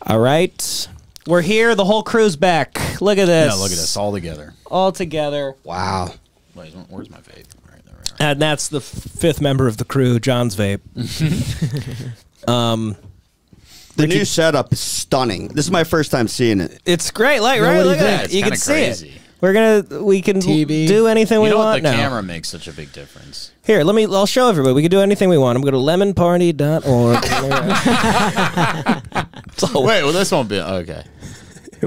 All right. We're here. The whole crew's back. Look at this. Yeah, look at us all together. All together. Wow. Wait, where's my vape? Right there. And that's the fifth member of the crew, John's vape. The new setup is stunning. This is my first time seeing it. It's great. Like, Yeah, right? what do you Look at think? that. It's You can kinda see crazy. it. We can TV. do anything we You know want what? The now. camera makes such a big difference. Here, I'll show everybody. We can do anything we want. I'm going to lemonparty.org. Wait, well, this won't be okay.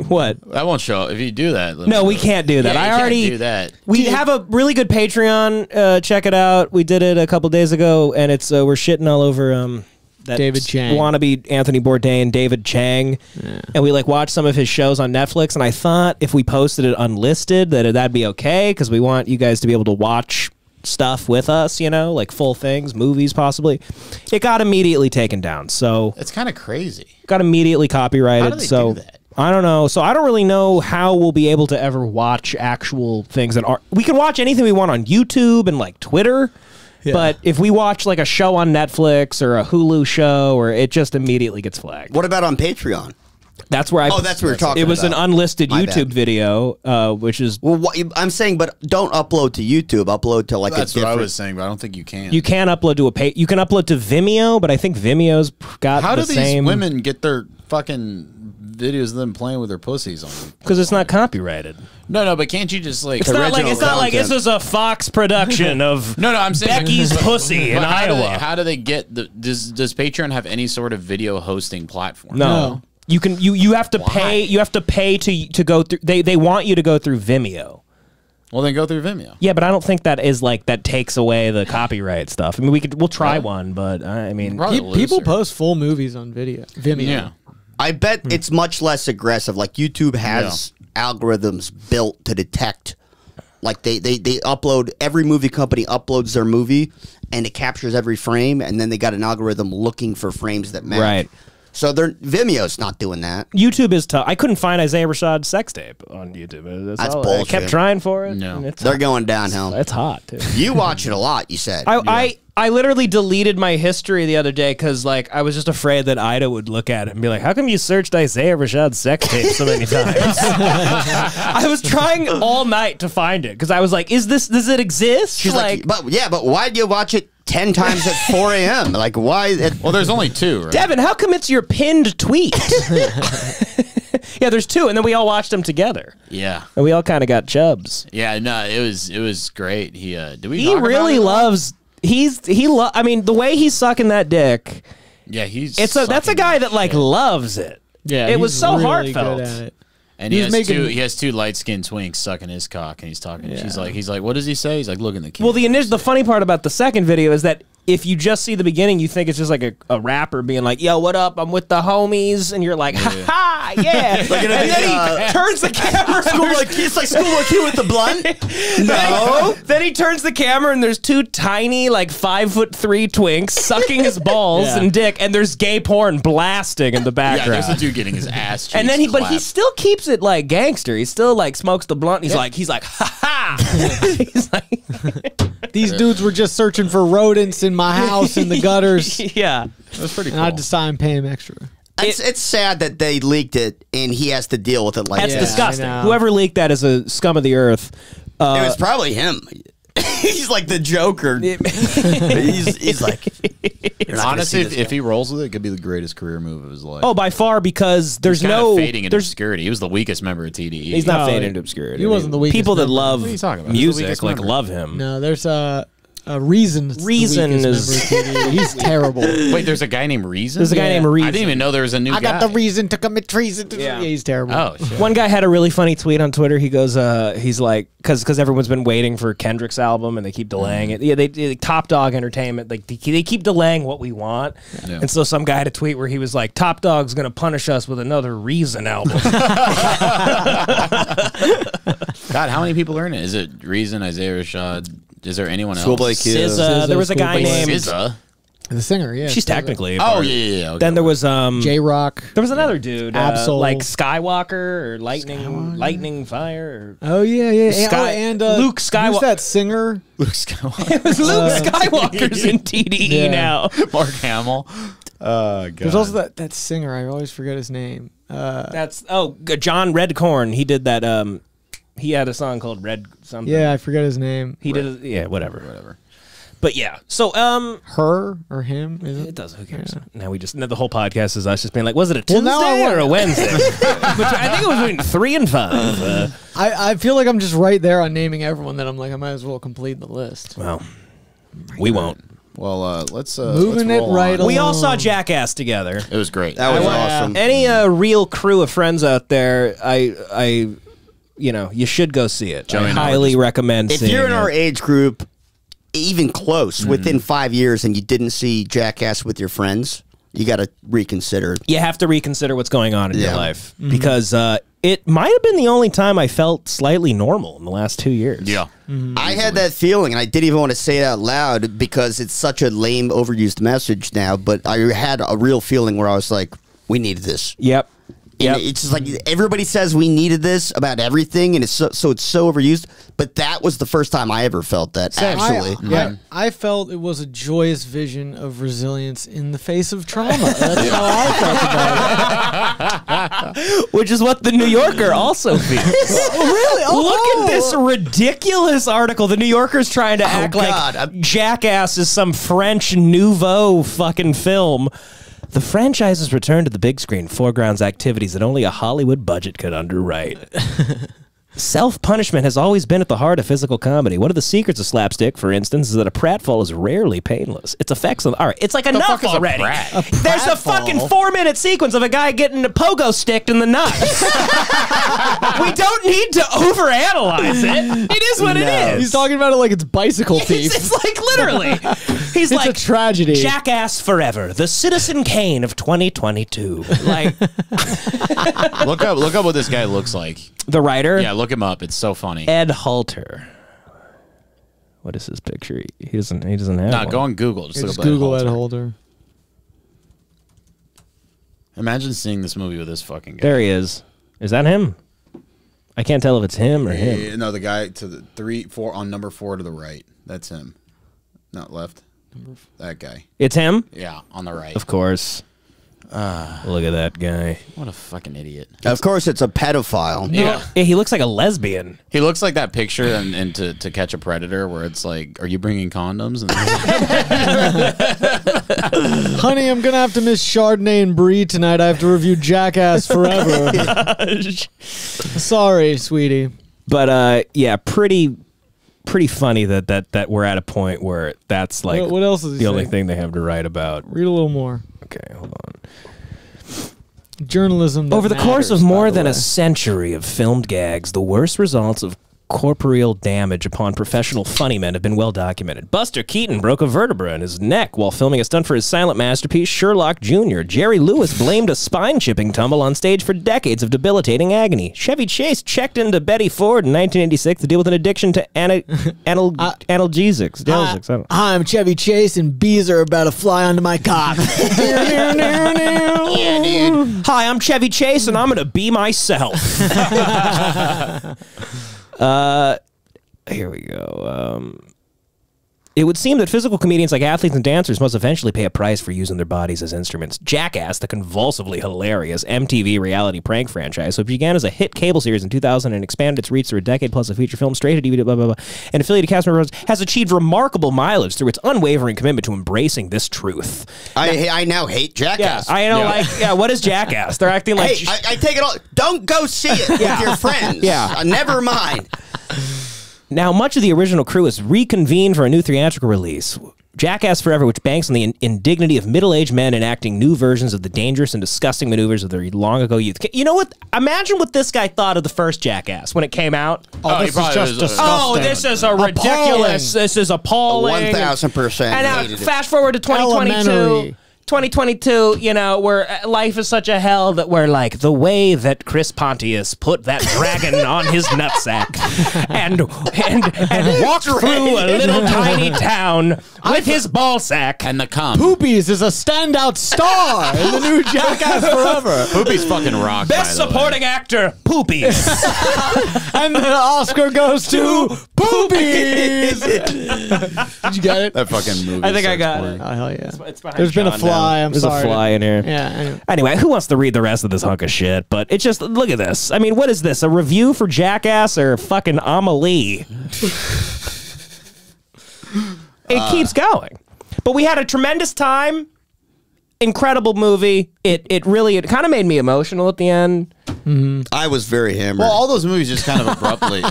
What? That won't show. If you do that, let me No, we know. can't do that. Yeah, I you already can't do that. We have a really good Patreon. Check it out. We did it a couple days ago, and it's we're shitting all over that David Chang. wannabe Anthony Bourdain, David Chang, and we like watched some of his shows on Netflix. And I thought if we posted it unlisted, that'd be okay because we want you guys to be able to watch stuff with us. You know, like full things, movies, possibly. It got immediately taken down, so It's kind of crazy. got immediately copyrighted. How do they so do that? I don't know. So I don't really know how we'll be able to ever watch actual things that are. We can watch anything we want on YouTube and like Twitter. Yeah. But if we watch like a show on Netflix or a Hulu show, or it just immediately gets flagged. What about on Patreon? That's where I. Oh, that's what we're talking It was about. an unlisted My YouTube bad. video, which is Well, I'm saying, but don't upload to YouTube. Upload to like That's a what different. I was saying, but I don't think you can. you can upload to You can upload to Vimeo, but I think Vimeo's got How the do these same women get their fucking videos of them playing with their pussies on? because it's not copyrighted. No, but can't you just like? It's not like content. this is a Fox production of No, I'm saying Becky's pussy in But Iowa. How do they get the? Does Patreon have any sort of video hosting platform? No. You can you have to pay to go through they want you to go through Vimeo. Well, then go through Vimeo. Yeah, but I don't think that is like that takes away the copyright stuff. I mean, we'll try one, but I mean, Probably People looser. post full movies on Vimeo. Yeah. I bet it's much less aggressive. Like YouTube has algorithms built to detect. Like they upload, every movie company uploads their movie and it captures every frame, and then they got an algorithm looking for frames that match. Right. So Vimeo's not doing that. YouTube is tough. I couldn't find Isaiah Rashad's sex tape on YouTube. That's I bullshit. kept trying for it. No. and it's They're hot. going downhill. It's hot too. You watch it a lot, you said. I literally deleted my history the other day because like I was just afraid that Ida would look at it and be like, "How come you searched Isaiah Rashad's sex tape so many times?" I was trying all night to find it because I was like, does it exist?" She's like, but why'd you watch it 10 times at 4 a.m.? Like, why? Well, there's only two, right? Devin, how come it's your pinned tweet? Yeah, there's two, and then we all watched them together, Yeah. and we all kind of got chubs. Yeah. No, it was great. Did we? He talk about really it? loves. I mean, the way he's sucking that dick. Yeah, That's a guy that like loves it. Yeah, it was he's so really heartfelt. good at it. And He's making- he has two light skinned twinks sucking his cock, and he's talking. He's like, what does he say? He's like, look in the camera. Well, the funny part about the second video is that if you just see the beginning, you think it's just like a rapper being like, "Yo, what up? I'm with the homies," and you're like, "Ha ha, yeah!" And then he turns the camera. It's like Schoolboy Q with the blunt. No. Then he turns the camera and there's two tiny, like 5'3" twinks sucking his balls Yeah. and dick, and there's gay porn blasting in the yeah, background. there's a dude getting his ass cheeks And then he clapped. still keeps it like gangster. He still like smokes the blunt. He's like, ha ha. He's like, These dudes were just searching for rodents in my house in the gutters, yeah. That's pretty and cool. I decided to pay him extra. It's sad that they leaked it and he has to deal with it like That's that. disgusting. I know. Whoever leaked that is a scum of the earth. It was probably him. He's like the Joker. he's like, "You're not gonna Honestly, see this if guy." he rolls with it, it could be the greatest career move of his life. Oh, by far, because there's He's kinda no fading into there's obscurity. He was the weakest member of TDE. he's not No, fading into obscurity. he wasn't the weakest People that member. love What are you talking about? He's the music weakest like member. love him. No, there's a Reason. Is the Reason weakest is- member of TDE. He's terrible. Wait, there's a guy named Reason? There's a guy named Reason. I didn't even know there was a new guy. I got the reason to commit treason. Yeah. Yeah, he's terrible. Oh, shit. One guy had a really funny tweet on Twitter. He goes, he's like, because everyone's been waiting for Kendrick's album and they keep delaying it. Yeah, they Top Dog Entertainment, like they keep delaying what we want. Yeah. And so some guy had a tweet where he was like, Top Dog's gonna punish us with another Reason album. God, how many people are in it? Is it Reason, Isaiah Rashad? Is there anyone else? Schoolboy Q. SZA, there was a guy Wait, named SZA? The singer, yeah. She's technically. Oh yeah. Okay. Then there was J-Rock. there was another dude, Absol. like Skywalker or Lightning Fire. Or Oh yeah. Sky- and Luke Skywalker. Who's that singer? Luke Skywalker. It was Luke Skywalker's in TDE Yeah. now. Mark Hamill. God. There's also that singer. I always forget his name. That's John Redcorn. He did that. He had a song called Red something. Yeah, I forget his name. He did. Yeah, whatever. But yeah, so Her or him? Is it it? does. Who cares? Now the whole podcast is us just being like, was it a Tuesday now I want- or a Wednesday? I think it was between 3 and 5. I feel like I'm just right there on naming everyone that I'm like I might as well complete the list. Well, we won't. Well, let's Moving let's it roll right on. We all saw Jackass together. It was great. That was awesome. Any real crew of friends out there, I you should go see it. Joey I and I were highly just- recommend If seeing you're in it. our age group, even close, within 5 years, and you didn't see Jackass with your friends, you got to reconsider. You have to reconsider what's going on in your Yeah. life because it might have been the only time I felt slightly normal in the last 2 years. Yeah. I had that feeling, and I didn't even want to say it out loud because it's such a lame, overused message now, but I had a real feeling where I was like, we needed this. Yep. And it's just like everybody says we needed this about everything, and it's so overused. But that was the first time I ever felt that. Actually, I felt it was a joyous vision of resilience in the face of trauma. That's how I felt about it. Which is what the New Yorker also feels. Really? Look at this ridiculous article. The New Yorker's trying to act God. like Jackass is some French nouveau fucking film. The franchise's return to the big screen foregrounds activities that only a Hollywood budget could underwrite. Self-punishment has always been at the heart of physical comedy. One of the secrets of slapstick, for instance, is that a pratfall is rarely painless. Its effects on... All right, it's like enough fuck is a already. prat? There's a fucking 4-minute sequence of a guy getting a pogo sticked in the nuts. We don't need to overanalyze it. It is what it is. He's talking about it like it's bicycle thief. It's like literally. He's It's like a tragedy. Jackass forever, the Citizen Kane of 2022. Like Look up what this guy looks like. the writer, Yeah, look him up. It's so funny. Ed Halter. What is his picture? He doesn't have Nah, one. go on Google. Just look Just up Google Ed Ed Halter. Holder. Imagine seeing this movie with this fucking guy. There he is. Is that him? I can't tell if it's him or him. Yeah, no, the guy to the 3, 4 on number 4 to the right. That's him. Not left. That guy. It's him? Yeah, on the right. Of course. Look at that guy. What a fucking idiot. of course, it's a pedophile. Yeah. Yeah, he looks like a lesbian. He looks like that picture in to Catch a Predator where it's like, are you bringing condoms? And Honey, I'm gonna have to miss Chardonnay and Brie tonight. I have to review Jackass forever. Sorry, sweetie. But yeah, pretty funny that we're at a point where that's like What else is he the only saying? thing they have to write about. Read a little more. Okay, hold on. Journalism. that Over the course of matters, more by the than way. a century of filmed gags, the worst results of corporeal damage upon professional funny men have been well documented. Buster Keaton broke a vertebra in his neck while filming a stunt for his silent masterpiece, Sherlock Jr. Jerry Lewis blamed a spine-chipping tumble on stage for decades of debilitating agony. Chevy Chase checked into Betty Ford in 1986 to deal with an addiction to analgesics. I don't know. Hi, I'm Chevy Chase, and bees are about to fly onto my cock. Hi, I'm Chevy Chase, and I'm going to be myself. Here we go. It would seem that physical comedians like athletes and dancers must eventually pay a price for using their bodies as instruments. Jackass, the convulsively hilarious MTV reality prank franchise, which began as a hit cable series in 2000 and expanded its reach through a decade plus of feature film, straight to DVD, blah, blah, blah, and affiliated cast members, has achieved remarkable mileage through its unwavering commitment to embracing this truth. I now hate Jackass. What is Jackass? They're acting like... Hey, I take it all. Don't go see it with your friends. Yeah. Never mind. Now, much of the original crew is reconvened for a new theatrical release. Jackass Forever, which banks on the indignity of middle-aged men enacting new versions of the dangerous and disgusting maneuvers of their long-ago youth. You know what? Imagine what this guy thought of the first Jackass when it came out. Oh, this is just disgusting. Oh, this is a ridiculous. This is appalling. 1000% And now, hated it. fast forward to 2022. Elementary. 2022, you know, where life is such a hell that we're like, the way that Chris Pontius put that dragon on his nutsack and walked through a little tiny town with his ball sack. And the cum. Poopies is a standout star in the new Jackass Forever. Poopy's fucking rock. Best by the way. supporting actor, Poopies. And the Oscar goes to Poopies. Did you get it? That fucking movie. I think I sucks got porn. it. Oh, hell yeah. It's behind There's been a John fly. now. I'm There's sorry. a fly in here. Yeah. Anyway, who wants to read the rest of this hunk of shit? But it's just, look at this. I mean, what is this? A review for Jackass or fucking Amelie? It keeps going. But we had a tremendous time. Incredible movie. It kind of made me emotional at the end. I was very hammered. Well, all those movies just kind of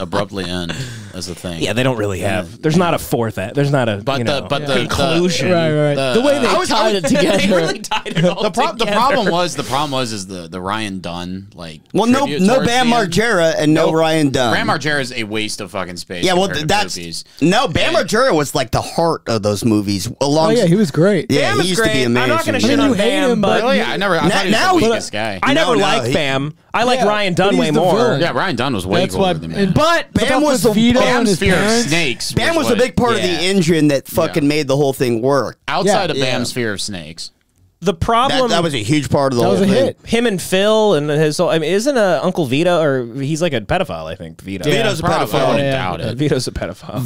abruptly end as a thing. Yeah, they don't really have. There's not a fourth. There's not a the conclusion. Right. The way they tied it together. They really tied it all The together. problem was the Ryan Dunn well, tribute no towards Bam the end. Margera and no Ryan Dunn. Bam Margera is a waste of fucking space. Yeah, well, compared to that's Poopies. no Bam Margera was like the heart of those movies. Oh, yeah, he was great. Yeah, Bam he is used to great. be amazing. I'm not going to I shit mean, on you hate Bam, him, but Really? I thought he now was the he- weakest guy. I never No, liked he- Bam. I like Yeah, Ryan but Dunn he's way the more. villain. Yeah, Ryan Dunn was way That's cooler why. than Bam. But Bam was the Vito and Bam's his fear of parents. snakes. Bam was a what- big part of the yeah. engine that fucking Yeah. made the whole thing work. Outside of Yeah. Bam's fear of snakes. the problem That was a huge part of the That whole was a thing. hit. him and Phil and his whole, I mean, isn't Uncle Vito, or he's like a pedophile, I think, Vito. Vito's a Probably, I pedophile. wouldn't Yeah. doubt it. Vito's a pedophile.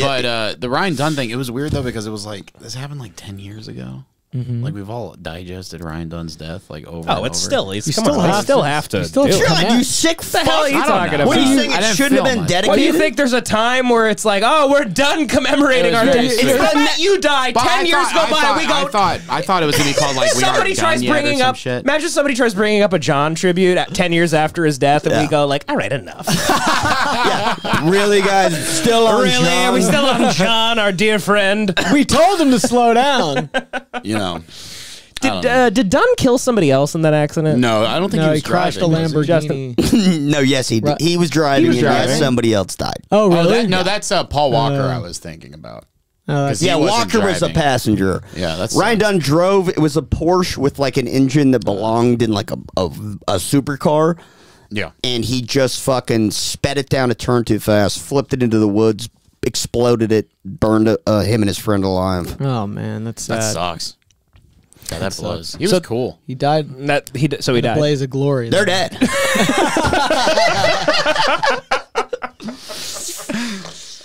But the Ryan Dunn thing, it was weird though because it was like this happened like 10 years ago. Like we've all digested Ryan Dunn's death like over. and it's over. still, You come still on, have I still to- have to you still do have it. to- John, you sick What the hell are you fuck. talking about? What are you I saying? It didn't shouldn't have feel been much. dedicated. What do you think? There's a time where it's like, oh, we're done commemorating our It was death. very It's sweet. the night you die. But 10 I years thought- go by. We go. I thought it was gonna be called like we Somebody aren't tries done yet or bringing some up. shit. Imagine somebody tries bringing up a John tribute at 10 years after his death, and we Yeah. go like, all right, enough. Really, guys? Still on Really? John? Are we still on John, our dear friend? We told him to slow down. You know. I don't know. Did Dunn kill somebody else in that accident? No, I don't think No, he he was crashed a driving, was he? Lamborghini. No, yes, he Right. he was driving. He was and yes, driving. somebody else died. Oh, Oh, really? that's Paul Walker I was thinking about. That's- He Yeah, wasn't Walker was a driving. passenger. Yeah, that's Ryan Dunn drove. It was a Porsche with like an engine that belonged in like a supercar, Yeah. and he just fucking sped it down a turn too fast, flipped it into the woods, exploded it, burned him and his friend alive. Oh man, that's sad. That sucks. Yeah, that blows. He was So- cool. He died So he in a died. blaze of glory. They're dead.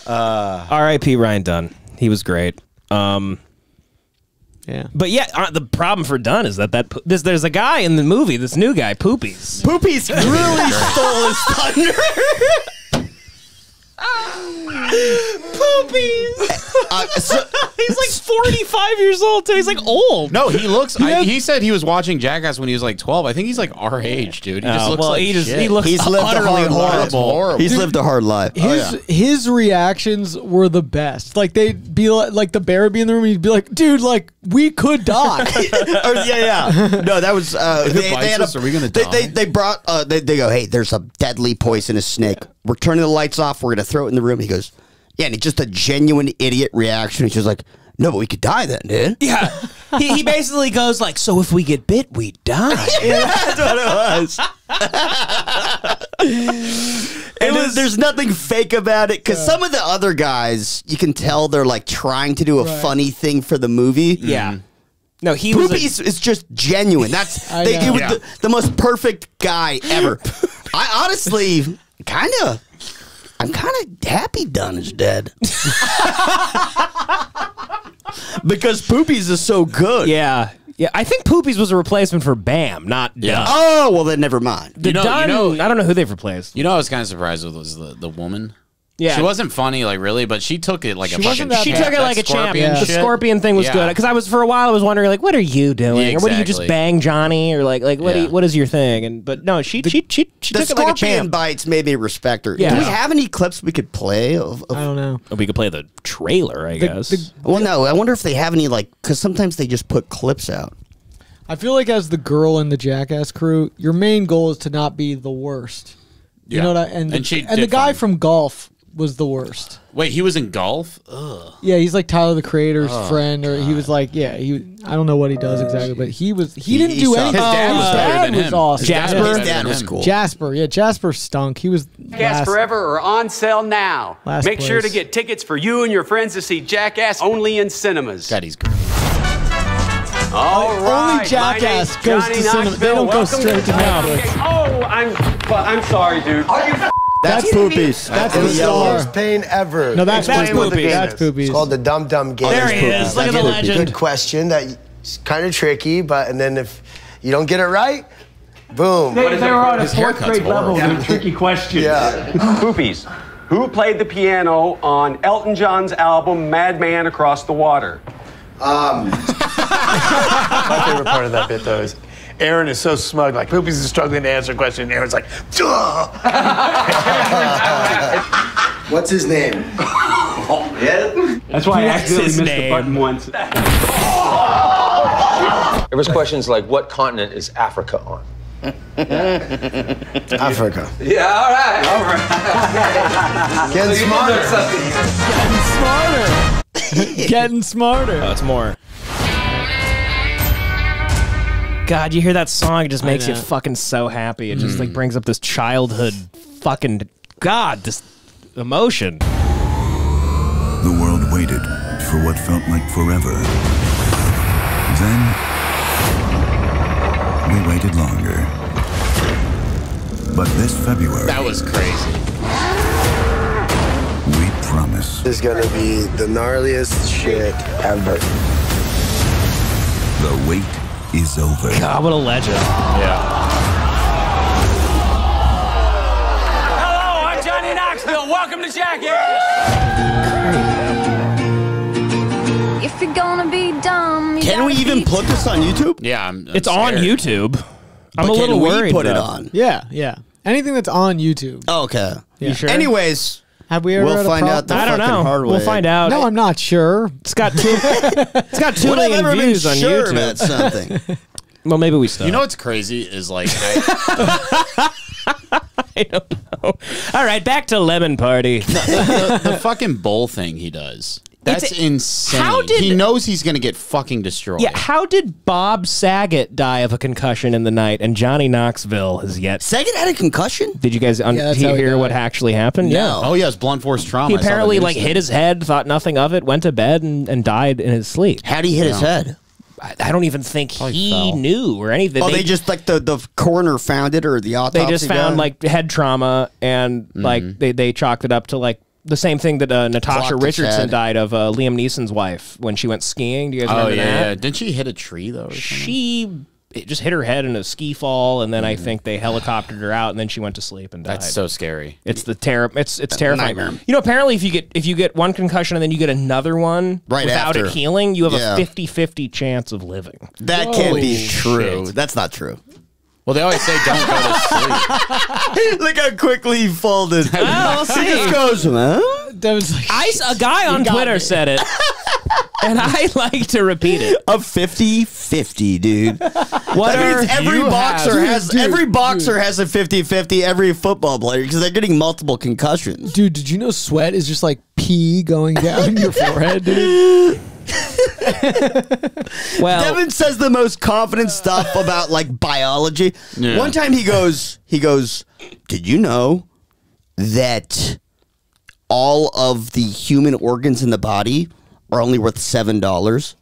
R.I.P. Ryan Dunn. He was great. Yeah. But yeah, the problem for Dunn is there's a guy in the movie, this new guy, Poopies. Poopies really stole his thunder. Poopies. He's like 45 years old too. He's like old. No, he looks. He said he was watching Jackass when he was like 12. I think he's like our age, dude. He just looks like he shit. looks He's lived a utterly hard life. horrible. He's lived a hard life. His reactions were the best. Like they'd be like the bear would be in the room. He'd be like, "Dude, like we could die." Yeah. No, that was. They bites had us, are we gonna die? They brought. They go. Hey, there's a deadly poisonous snake. We're turning the lights off. We're gonna throw it in the room. He goes, yeah, and it's just a genuine idiot reaction. He's just like, no, but we could die then, dude. Yeah. He basically goes like, so if we get bit, we die. That's what it was. There's nothing fake about it because some of the other guys, you can tell they're like trying to do a funny thing for the movie. Yeah. No, he was. Poopies is just genuine. That's I they, know. it was Yeah. the most perfect guy ever. I honestly I'm kind of happy Dunn is dead because Poopies is so good. Yeah. Yeah. I think Poopies was a replacement for Bam, not Dunn. Oh well, then never mind. The Dunn, I don't know who they've replaced. You know, I was kind of surprised with was the woman. Yeah. She wasn't funny, like really, but she took it like a fucking. wasn't that She bad. took it like a champ. scorpion The shit. scorpion thing was Yeah. good because I was for a while I was wondering like, what are you doing, Yeah, or what do you just exactly. bang Johnny, or like what Yeah. what is your thing? And but no, she The took it like a scorpion champ. bites made me respect her. Yeah. Do we have any clips we could play of I don't know. We could play the trailer, I guess. well, no, I wonder if they have any like because sometimes they just put clips out. I feel like as the girl in the Jackass crew, your main goal is to not be the worst. You Yeah. know what? And And she the did guy fine. from Golf was the worst. Wait, he was in golf? Ugh. Yeah, he's like Tyler the Creator's friend, or he was like, yeah, I don't know what he does exactly, but he didn't do anything. His dad was better than was him. awesome. His dad was cool. Jasper stunk. He was Jackass Forever are on sale now. Last Make sure to place. get tickets for you and your friends to see Jackass only in cinemas. God, he's great. All right. Only Jackass my name's goes Johnny to cinema. Knoxville. They don't go Welcome straight to Netflix. Oh, I'm sorry, dude. That's Poopies. That's the The yellowest star. pain ever. No, that's That's Poopies. Poopies. That's Poopies. It's called the Dum Dum Game. There he is. Look at the legend. Good question. That's kind of tricky, and then if you don't get it right, boom. They were on His haircut's horrible. tricky question. Yeah. Poopies. Who played the piano on Elton John's album Madman Across the Water? My favorite part of that bit, though, is Aaron is so smug. Like, Poopies is struggling to answer a question, and Aaron's like, duh! What's his name? Yeah. That's why I accidentally his missed the name. button once. There was questions like, what continent is Africa on? Africa. Yeah, all right. Getting smarter. Getting smarter. Oh, it's more. God, you hear that song, it just makes you know. fucking so happy. It just like brings up this childhood fucking this emotion. The world waited for what felt like forever. Then, we waited longer. But this February, That was crazy. we promise This is gonna be the gnarliest shit ever. the wait is over. God, what a legend. Yeah. Hello, I'm Johnny Knoxville. Welcome to Jackass. If you're gonna be dumb, Can we even put this on YouTube? Yeah, I'm It's on scared. YouTube. I'm But a little can we worried. put it though. on? Yeah, yeah. Anything that's on YouTube. Oh, okay. You sure? Anyways, Have we ever we'll had a find problem? out the I don't fucking know. hard We'll way. find out. No, I'm not sure. It's got two. It's got 2 Would I've million ever been views on sure YouTube. about something? Well, maybe we still. You know what's crazy is like, I don't know. All right, back to Lemon Party. the fucking bowl thing he does. That's It's- insane. how did- he knows he's going to get fucking destroyed. Yeah, how did Bob Saget die of a concussion in the night, and Johnny Knoxville has yet? Saget had a concussion? Did you guys that's how he hear died. what actually happened? No. Oh, yeah, it's blunt force trauma. He I saw the apparently news like thing. hit his head, thought nothing of it, went to bed, and died in his sleep. How'd he hit his head? I don't even think Probably he fell. knew or anything. Oh, they just like the coroner found it, or the autopsy they just found guy? like head trauma, and like they chalked it up to like the same thing that Natasha Clocked his Richardson head. died of, Liam Neeson's wife when she went skiing. Do you guys Oh, remember yeah, that? yeah. Didn't she hit a tree, though? Or something? She it just hit her head in a ski fall, and then I think they helicoptered her out, and then she went to sleep and died. That's so scary. It's the It's terrifying. nightmare. You know, apparently, if you get one concussion and then you get another one Right without after. it healing, you have Yeah. a 50-50 chance of living. That can't be Holy true. shit. That's not true. Well, they always say don't go to sleep. Look how quickly he folded. I'll He see. just goes, huh? Devin's like, A guy on Twitter said it, and I like to repeat it. A 50-50, dude. What That means every you boxer have- has every boxer has a 50-50, every football player, because they're getting multiple concussions. dude, did you know sweat is just like pee going down your forehead, dude? well, Devin says the most confident stuff about like biology. Yeah. One time he goes, did you know that all of the human organs in the body are only worth $7?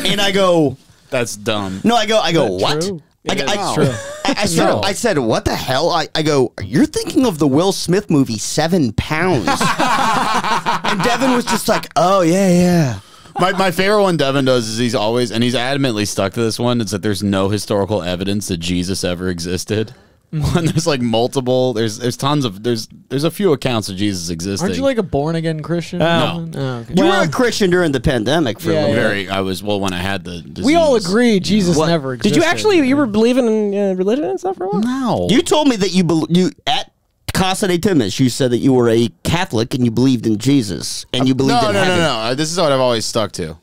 And I go, That's dumb. no, I go, what? true? I said, what the hell? I go, you're thinking of the Will Smith movie, 7 pounds. And Devin was just like, oh, yeah. My favorite one Devin does is he's adamantly stuck to this one. It's that there's no historical evidence that Jesus ever existed. When there's like multiple, there's tons of there's a few accounts of Jesus existing. Aren't you like a born again Christian? No. Oh, okay. You were a Christian during the pandemic for a Yeah, little yeah. bit. I was when I had the disease. We all agree Jesus What? never did existed. you were believing in religion and stuff for a while? No. You told me that you at Casa de Timis, you said that you were a Catholic and you believed in Jesus and you believed in heaven. No. This is what I've always stuck to.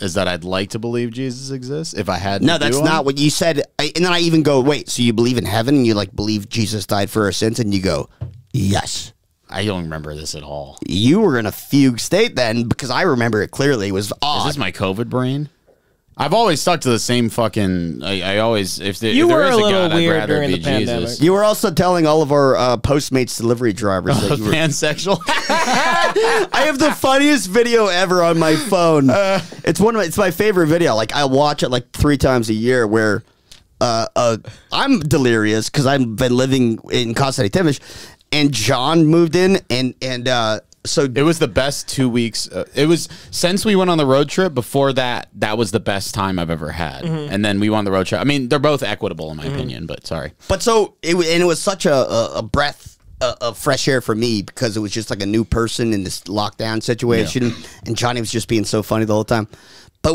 Is that I'd like to believe Jesus exists if I had to No, do that's one. not what you said. And then I even go, wait, so you believe in heaven and you like believe Jesus died for our sins? And you go, yes. I don't remember this at all. You were in a fugue state then, because I remember it clearly. It was odd. Is this my COVID brain? I've always stuck to the same fucking. I always if there, You if there were is a little God, weird I'd rather during be the pandemic. Jesus. You were also telling all of our Postmates delivery drivers that you were Pansexual. I have the funniest video ever on my phone. It's my favorite video. Like I watch it like 3 times a year. Where I'm delirious because I've been living in Constantinople, and John moved in, and so it was the best 2 weeks. It was since we went on the road trip. Before that, that was the best time I've ever had. And then we went on the road trip. I mean, they're both equitable in my opinion, but sorry. But so it was such a breath of fresh air for me because it was just like a new person in this lockdown situation, and Johnny was just being so funny the whole time. But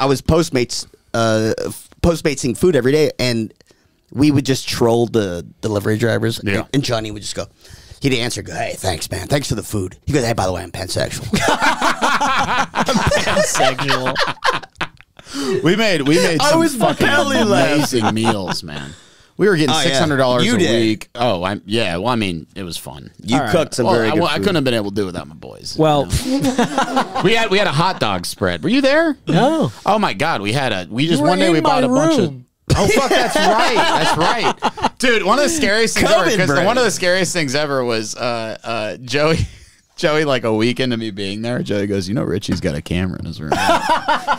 I was postmatesing food every day, and we would just troll the delivery drivers, and Johnny would just go. He'd answer, go, hey, thanks, man. Thanks for the food. He goes, hey, by the way, I'm pansexual. Pansexual. We made I some was fucking belly amazing meals, man. We were getting $600 You a did. week. Oh, well, I mean, it was fun. You cooked some very good I food. couldn't have been able to do it without my boys. Well, we had a hot dog spread. Were you there? No. Oh my God, we just were one day in we bought my a bunch of. room. Oh fuck, that's right. That's right. Dude, one of the scariest things ever, 'cause brain. one of the scariest things ever was Joey like a week into me being there, Joey goes, you know Richie's got a camera in his room. I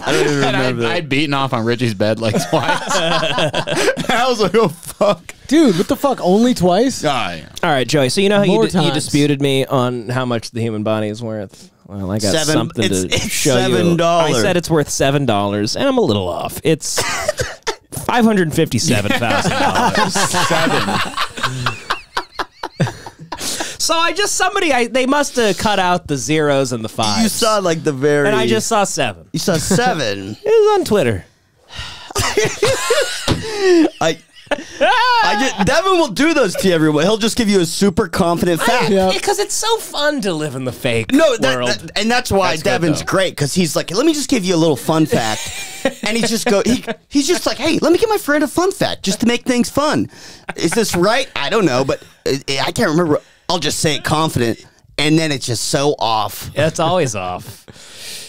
don't even remember that. I'd beaten off on Richie's bed like twice. I was like, oh fuck. Dude, what the fuck? Only twice? Yeah. all right, Joey. So you know how More you times. disputed me on how much the human body is worth? Well, I got something to it's show you. $7. I said it's worth $7, and I'm a little off. It's $557,000. So they must have cut out the zeros and the fives. You saw like the very. and I just saw 7. You saw 7. It was on Twitter. Devin will do those to you everyone. He'll just give you a super confident fact. Because it's so fun to live in the fake No, world. and that's why That's good, Devin's though. great because he's like, let me just give you a little fun fact, and he's just like, hey, let me give my friend a fun fact just to make things fun. Is this right? I don't know, but I can't remember. I'll just say it confident, and then it's just so off. It's always off.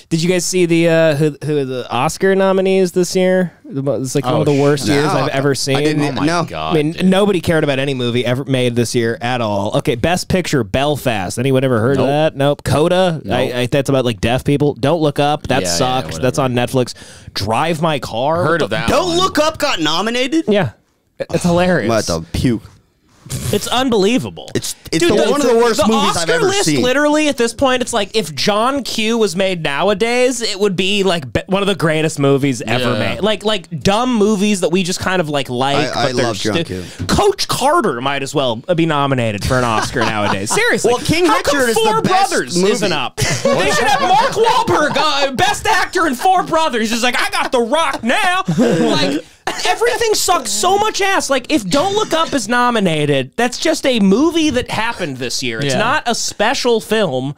Did you guys see the who the Oscar nominees this year? It's like one of the worst years I've ever seen. I didn't. Oh my no. God. I mean, nobody cared about any movie ever made this year at all. Okay, Best Picture, Belfast. Anyone ever heard of that? Nope. Coda. Nope. That's about like deaf people. Don't Look Up. That Yeah, sucks. yeah, That's on Netflix. Drive My Car. Heard of that Don't one. Look Up got nominated. Yeah, it's hilarious. I'm about to puke. It's unbelievable. It's one of the worst movies I've Oscar ever list, seen. literally, at this point, it's like if John Q was made nowadays, it would be like one of the greatest movies ever Yeah. made. Like dumb movies that we just kind of like. I but they're love John Q. Coach Carter might as well be nominated for an Oscar nowadays. Seriously. Well, King How Richard come is the Four best Brothers movie? isn't up. They should have Mark Wahlberg, best actor in Four Brothers. He's just like, I got The Rock now. Like. Everything sucks so much ass. Like, if Don't Look Up is nominated, that's just a movie that happened this year. It's not a special film.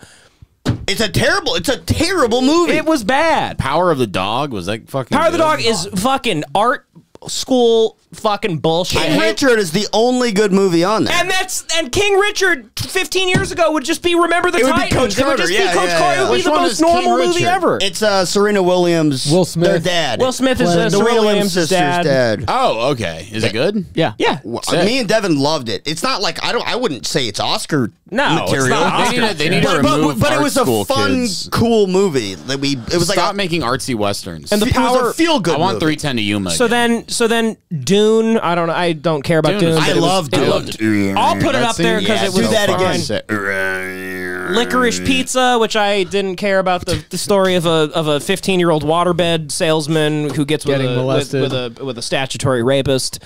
It's a terrible movie. It was bad. Power of the Dog was that fucking. Power of the good? Dog is fucking art school fucking bullshit. King Richard is the only good movie on there. And King Richard 15 years ago would just be Remember the It would be Titans. Coach It would Carter. just Yeah, be Coach yeah, Carter. yeah. It would be Which the one most is King normal movie Richard? ever. It's Serena Williams, Will Smith. their dad. Will Smith is Glenn. the Serena Williams Williams' sisters' dad. Oh, okay. Is it good? Yeah. Yeah. Sick. Me and Devin loved it. It's not like I wouldn't say it's Oscar No, it's material. not They need to- they need to but, remove but it art was a school fun, kids. cool movie that we. It was Stop like making artsy westerns. And the it was power- a feel good. I want movie. 310 to Yuma. So then Dune, I don't care about Dune Dune. is- but I it was- love it Dune. looked- I'll put it up there because it was Do that fine. again. Licorice Pizza, which I didn't care about the story of a 15-year-old waterbed salesman who gets with Getting molested. with a statutory rapist.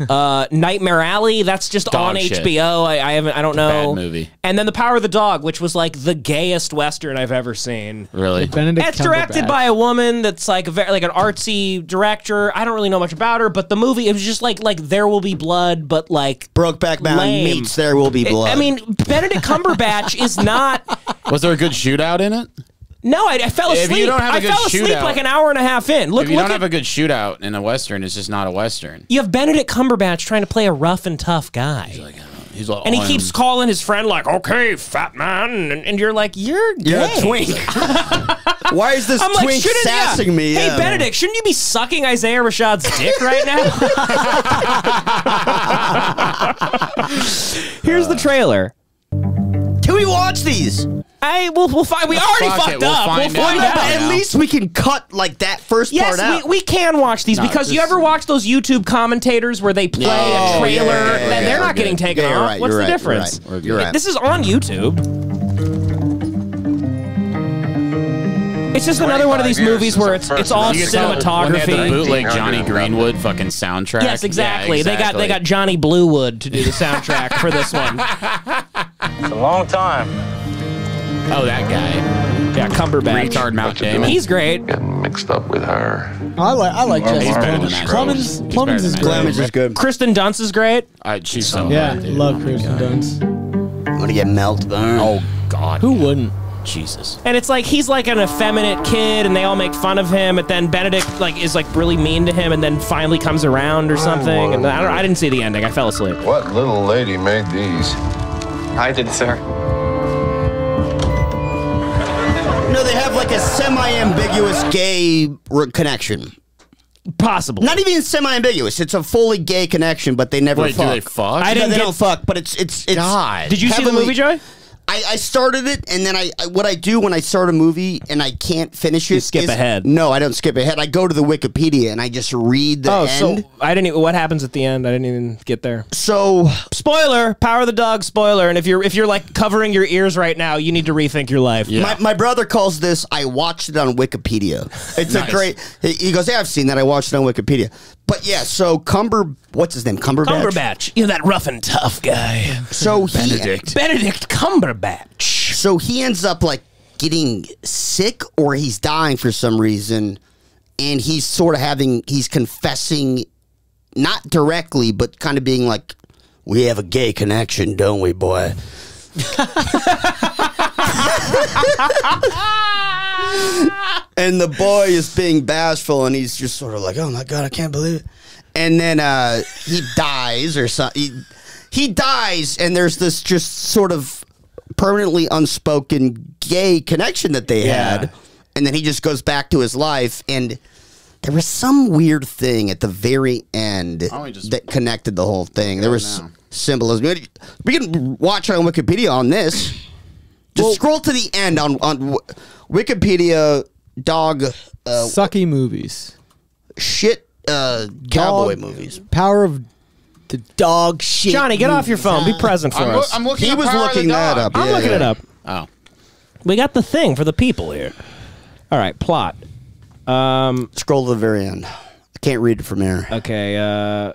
Nightmare Alley, that's just Dog on shit. HBO. I don't know. Bad movie. And then The Power of the Dog, which was like the gayest western I've ever seen. Really? Benedict It's directed Cumberbatch. by a woman that's like an artsy director. I don't really know much about her, but the movie, it was just like There Will Be Blood, but like Brokeback Mountain lame. meets There Will Be Blood. I mean, Benedict Cumberbatch is not. Was there a good shootout in it? No, I fell If asleep. you don't have a I good fell asleep shootout- like an hour and a half in. Look, If you look don't at, have a good shootout in a western, it's just not a western. you have Benedict Cumberbatch trying to play a rough and tough guy. He's like, and he keeps calling his friend like, "Okay, fat man," and you're like, "You're gay." a twink. Why is this I'm like, twink shouldn't- sassing me? Hey, Yeah. Benedict, shouldn't you be sucking Isaiah Rashad's dick right now? Here's the trailer. Can we watch these? We'll find. We already fuck it, fucked we'll up. find We'll find out. out. But at least we can cut like that first part out. Yes, we can watch these because you ever watch those YouTube commentators where they play a trailer? They're not getting taken Yeah, you're off. right, What's you're the right, difference? you're right. This is on YouTube. It's just another one of these movies where it's all You can tell when they had the cinematography. bootleg Johnny Greenwood fucking soundtrack. Yes, exactly. Yeah, They got Johnny Bluewood to do the soundtrack for this one. It's a long time. Oh, that guy. Yeah, Cumberbatch. Retard Matt Damon. He's great. Getting mixed up with her. I like Jesse He's better than Plemons. that. Plemons is great. Clemens is good. Kristen Dunst is great. She's so Yeah, good, dude. love Kirsten Dunst. I'm gonna get melted. Oh, God. Who wouldn't? Jesus. And it's like he's like an effeminate kid, and they all make fun of him. But then Benedict is really mean to him, and then finally comes around or something. And I didn't see the ending. I fell asleep. What little lady made these? I did, sir. No, they have like a semi-ambiguous gay connection. Possibly. Not even semi-ambiguous. It's a fully gay connection, but they never Wait, fuck. do they fuck? I didn't they get- don't fuck, but it's God. Did you see the heavily- movie, Joey? I started it, and then what I do when I start a movie and I can't finish it, You skip ahead. No, I don't skip ahead. I go to the Wikipedia and I just read the end. So I didn't. What happens at the end? I didn't even get there. So spoiler, Power of the Dog spoiler. And if you're like covering your ears right now, you need to rethink your life. My brother calls this, I watched it on Wikipedia. It's Nice. a great, he goes, yeah, I've seen that. I watched it on Wikipedia. But yeah, so what's his name? Cumberbatch. You're that rough and tough guy. So Benedict Cumberbatch. So he ends up like getting sick or he's dying for some reason. And he's sort of he's confessing, not directly, but kind of being like, we have a gay connection, don't we, boy? And the boy is being bashful, and he's just sort of like, "Oh my God, I can't believe it." And then he dies, or something. He dies, and there's this just sort of permanently unspoken gay connection that they had, and then he just goes back to his life. And there was some weird thing at the very end that connected the whole thing. There was symbolism. We can watch it on Wikipedia on this. Just scroll to the end on Wikipedia. Dog sucky movies. Shit cowboy movies. Power of the dog shit. Johnny, get off your phone. Be present for us. I'm looking He at was Power of the looking that Dog. up. I'm looking it up. Oh. We got the thing for the people here. All right, plot. Scroll to the very end. I can't read it from here. Okay.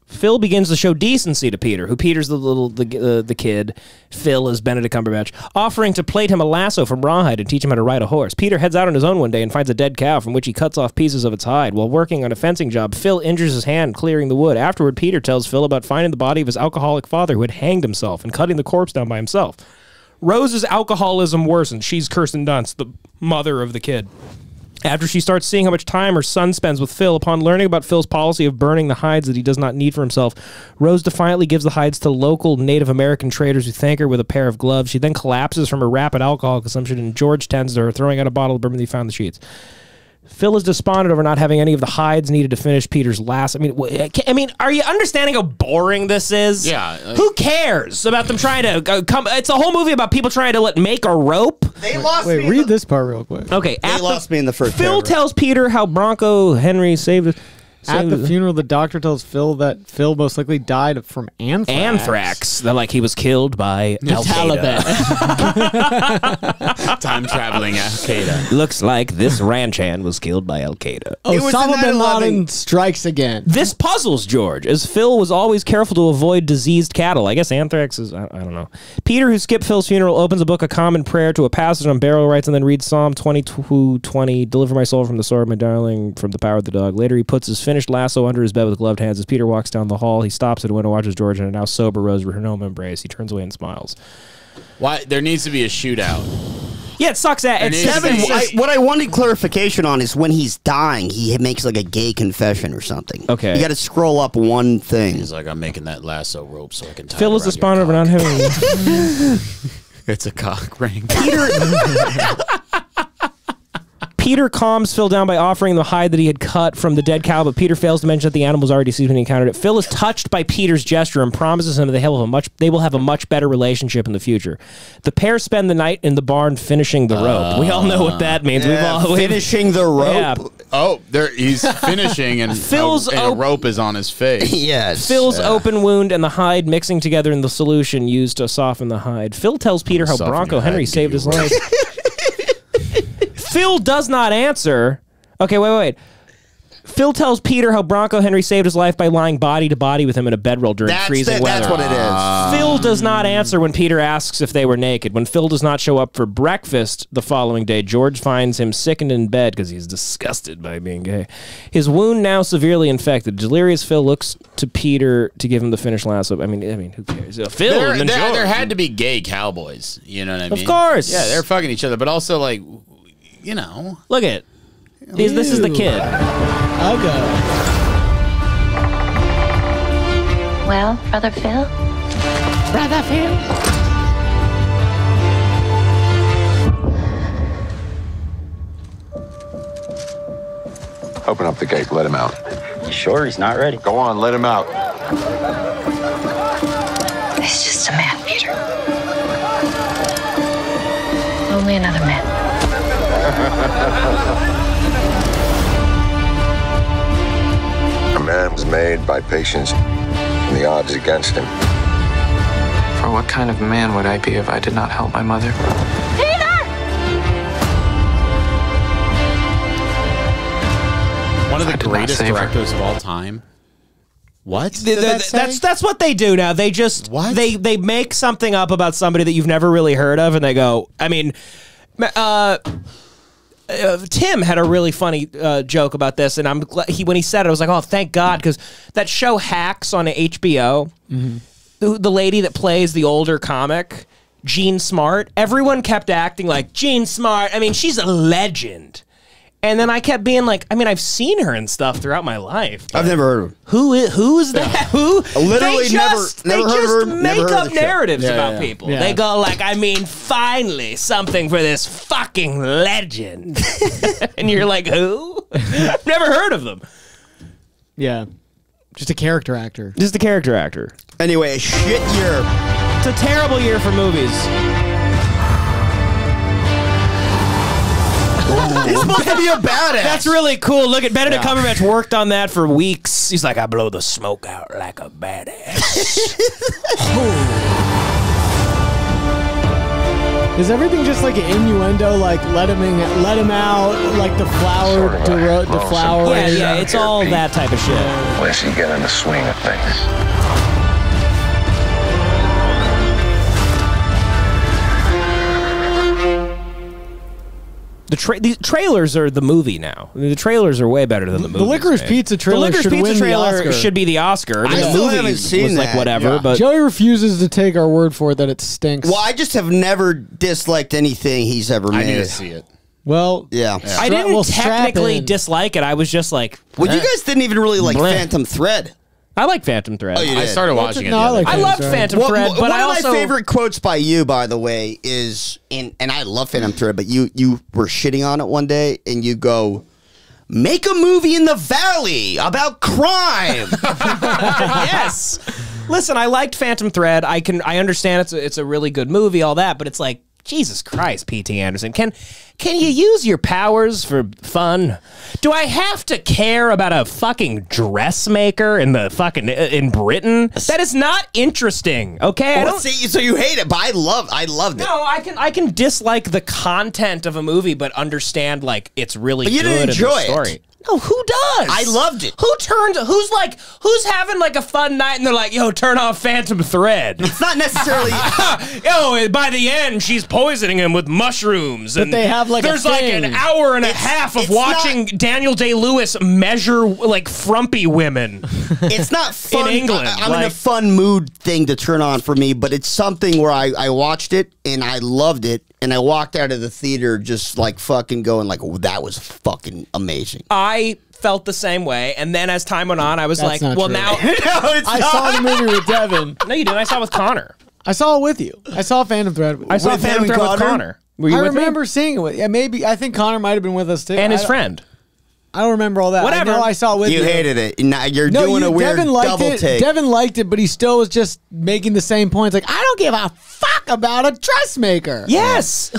Phil begins to show decency to Peter, who Peter's the kid. Phil is Benedict Cumberbatch, offering to plait him a lasso from rawhide and teach him how to ride a horse. Peter heads out on his own one day and finds a dead cow from which he cuts off pieces of its hide. While working on a fencing job, Phil injures his hand clearing the wood. Afterward, Peter tells Phil about finding the body of his alcoholic father who had hanged himself and cutting the corpse down by himself. Rose's alcoholism worsens. She's Kirsten Dunst, the mother of the kid. After she starts seeing how much time her son spends with Phil, upon learning about Phil's policy of burning the hides that he does not need for himself, Rose defiantly gives the hides to local Native American traders who thank her with a pair of gloves. She then collapses from her rapid alcohol consumption, and George tends to her, throwing out a bottle of bourbon that he found in the sheets. Phil is despondent over not having any of the hides needed to finish Peter's last. I mean, are you understanding how boring this is? Yeah. Who cares about them trying to come? It's a whole movie about people trying to make a rope. They lost Wait, read this part real quick. Okay, They lost me in the first Phil paragraph. tells Peter how Bronco Henry saved At the funeral, the doctor tells Phil that Phil most likely died from anthrax. That like he was killed by Al Qaeda. Time traveling Al Qaeda. Looks like this ranch hand was killed by Al Qaeda. Osama bin Laden strikes again. This puzzles George, as Phil was always careful to avoid diseased cattle. I guess anthrax is, I don't know. Peter, who skipped Phil's funeral, opens a book of common prayer to a passage on burial rights and then reads Psalm 22:20, deliver my soul from the sword of my darling, from the power of the dog. Later, he puts his finished lasso under his bed with gloved hands. As Peter walks down the hall, he stops at a window, watches George and a now sober Rose renew him embrace. He turns away and smiles. Why? There needs to be a shootout. Yeah, it sucks. Kevin, what I wanted clarification on is when he's dying, he makes like a gay confession or something. Okay. You got to scroll up one thing. He's like, I'm making that lasso rope so I can tie Phil it is the around your spawner, but not having. It's a cock ring. Peter calms Phil down by offering the hide that he had cut from the dead cow, but Peter fails to mention that the animal was already deceased when he encountered it. Phil is touched by Peter's gesture and promises him that they will have a much better relationship in the future. The pair spend the night in the barn finishing the rope. We all know what that means. Yeah, finishing the rope. Yeah. Oh, he's finishing, and a rope is on his face. Yes. Phil's open wound and the hide mixing together in the solution used to soften the hide. Phil tells Peter how Bronco Henry saved his life. Phil does not answer. Okay, wait. Phil tells Peter how Bronco Henry saved his life by lying body to body with him in a bedroll during freezing weather. That's what it is. Phil does not answer when Peter asks if they were naked. When Phil does not show up for breakfast the following day, George finds him sickened in bed because he's disgusted by being gay. His wound now severely infected. Delirious Phil looks to Peter to give him the finished lasso. I mean, who cares? Phil and then George. There had to be gay cowboys. You know what I mean? Of course. Yeah, they're fucking each other, but also like, you know, look at. This is the kid. Okay. Well, Brother Phil? Brother Phil? Open up the gate. Let him out. You sure he's not ready? Go on, let him out. He's just a man, Peter. Only another man. A man was made by patience and the odds against him. For what kind of man would I be if I did not help my mother? One of the greatest directors of all time. What? That's what they do now. They just they make something up about somebody that you've never really heard of, and they go. I mean, Tim had a really funny joke about this, and I'm glad when he said it, I was like, oh, thank God, because that show Hacks on HBO, the lady that plays the older comic, Jean Smart, everyone kept acting like Jean Smart. I mean, she's a legend. And then I kept being like, I mean, I've seen her and stuff throughout my life. I've never heard of her. Who's that? Yeah. Who? Literally they just, never heard of her. They Never just heard make of up the show. narratives Yeah, about yeah. people. Yeah. They go like, I mean, finally something for this fucking legend. And you're like, who? I've never heard of them. Yeah. Just a character actor. Just a character actor. Anyway, a shit year. It's a terrible year for movies. He's supposed to be a badass. That's really cool. Look at Benedict Cumberbatch worked on that for weeks. He's like, I blow the smoke out like a badass. Is everything just like an innuendo, like let him out, like the flower, deflower? Yeah, it's all that type of shit. Once you get in the swing of things. The trailers are the movie now. I mean, the trailers are way better than the movie. The Licorice Pizza trailer should win the Oscar. Should be the Oscar. I the still movie haven't seen was like that. whatever. Yeah. But Joey refuses to take our word for it that it stinks. Well, I just have never disliked anything he's ever made. I need to see it. Well, yeah. I didn't technically dislike it. I was just like, well, you guys didn't even really like Phantom Thread. I like Phantom Thread. Oh, you I did? started watching it. The I other day. loved Phantom Thread, but one I of also my favorite quotes by you, by the way, is and I love Phantom Thread, but you were shitting on it one day, and you go, "Make a movie in the Valley about crime." Yes. Listen, I liked Phantom Thread. I understand it's a really good movie, all that, but it's like, Jesus Christ, P.T. Anderson. Can you use your powers for fun? Do I have to care about a fucking dressmaker in Britain? That is not interesting. Okay, I don't see. So you hate it, but I loved it. No, I can dislike the content of a movie, but understand like it's really But you good didn't in enjoy the story. it. No, who does? I loved it. Who's having like a fun night and they're like, yo, turn off Phantom Thread. It's not necessarily. Yo, by the end, she's poisoning him with mushrooms. But they have like there's a like thing. an hour and a half of watching Daniel Day-Lewis measure like frumpy women. It's not fun. In England. I'm in a fun mood thing to turn on for me, but it's something where I watched it and I loved it. And I walked out of the theater just like fucking going like, oh, that was fucking amazing. I felt the same way, and then as time went on, I was That's like, not well, true. now I saw the movie with Devin. No, you didn't. I saw it with Connor. I saw it with you. I saw Phantom Thread. I saw Phantom Thread with Connor. Were you I with me? remember seeing it with. Yeah, maybe. I think Connor might have been with us too. And his friend. I don't remember all that. Whatever. I know I saw it with you. You hated it. Now you're doing a weird Devin liked double it. take. Devin liked it, but he still was just making the same points. Like, I don't give a fuck about a dressmaker. Yes.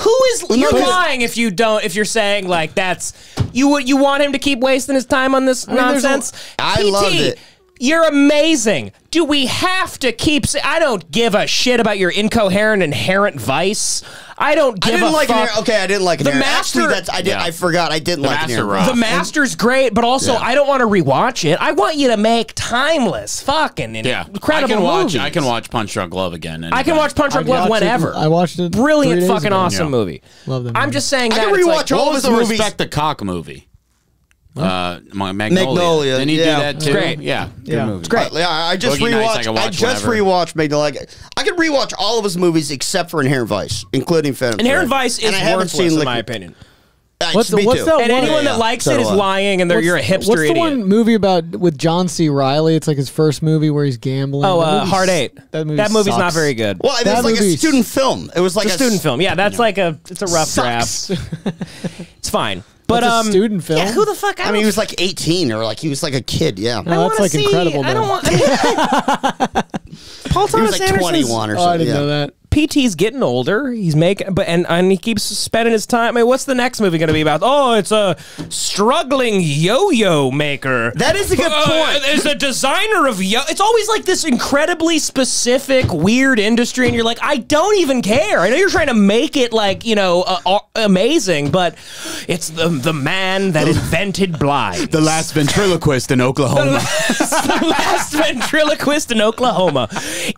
You're lying if you don't. If you're saying like that's you want him to keep wasting his time on this nonsense. I PT, loved it. You're amazing. Do we have to keep? I don't give a shit about your incoherent, inherent vice. I don't give a fuck. I didn't like it. The Master. Actually, I forgot. I didn't like it. The Master's great, but also I don't want to rewatch it. I want you to make timeless, fucking incredible movies. I can watch Punch Drunk Love again. I can watch Punch Drunk Love whenever. I watched it. Brilliant, 3 days fucking ago. awesome movie. Love them. I'm just saying that I can it's rewatch like, all What of was the the movies. Respect the Cock movie? Magnolia. Magnolia, Didn't he do yeah. that too? Great. Yeah, good movie. great. Yeah, I just Boogie Nights I rewatched. can watch I just whenever. rewatched Magnolia. I could rewatch all of his movies except for Inherent Vice, including Phantom Inherent Thread. Vice is And I haven't worthless, seen in my opinion. What's me that too. one? And anyone that likes it is lying, and you're a hipster What's idiot. the one movie about with John C. Reilly? It's like his first movie where he's gambling. Oh, That movie's- Hard 8. That movie That movie's sucks. not very good. Well, it That was like a movie student film. It was like It's a student film. Yeah, that's like it's a rough Sucks. draft. It's fine. But That's a student film. Yeah, who the fuck? I mean, he was like 18 or like he was like a kid. Yeah, No, that's like incredible. I don't though. want. Paul he Thomas was like Anderson's 21 or Oh, I something. didn't yeah. know that. PT's getting older. He's making, but and he keeps spending his time. I mean, what's the next movie going to be about? Oh, it's a struggling yo-yo maker. That is a good point. There's a designer of yo. It's always like this incredibly specific, weird industry, and you're like, I don't even care. I know you're trying to make it like amazing, but it's the man that invented blinds. The last ventriloquist in Oklahoma. The last ventriloquist in Oklahoma,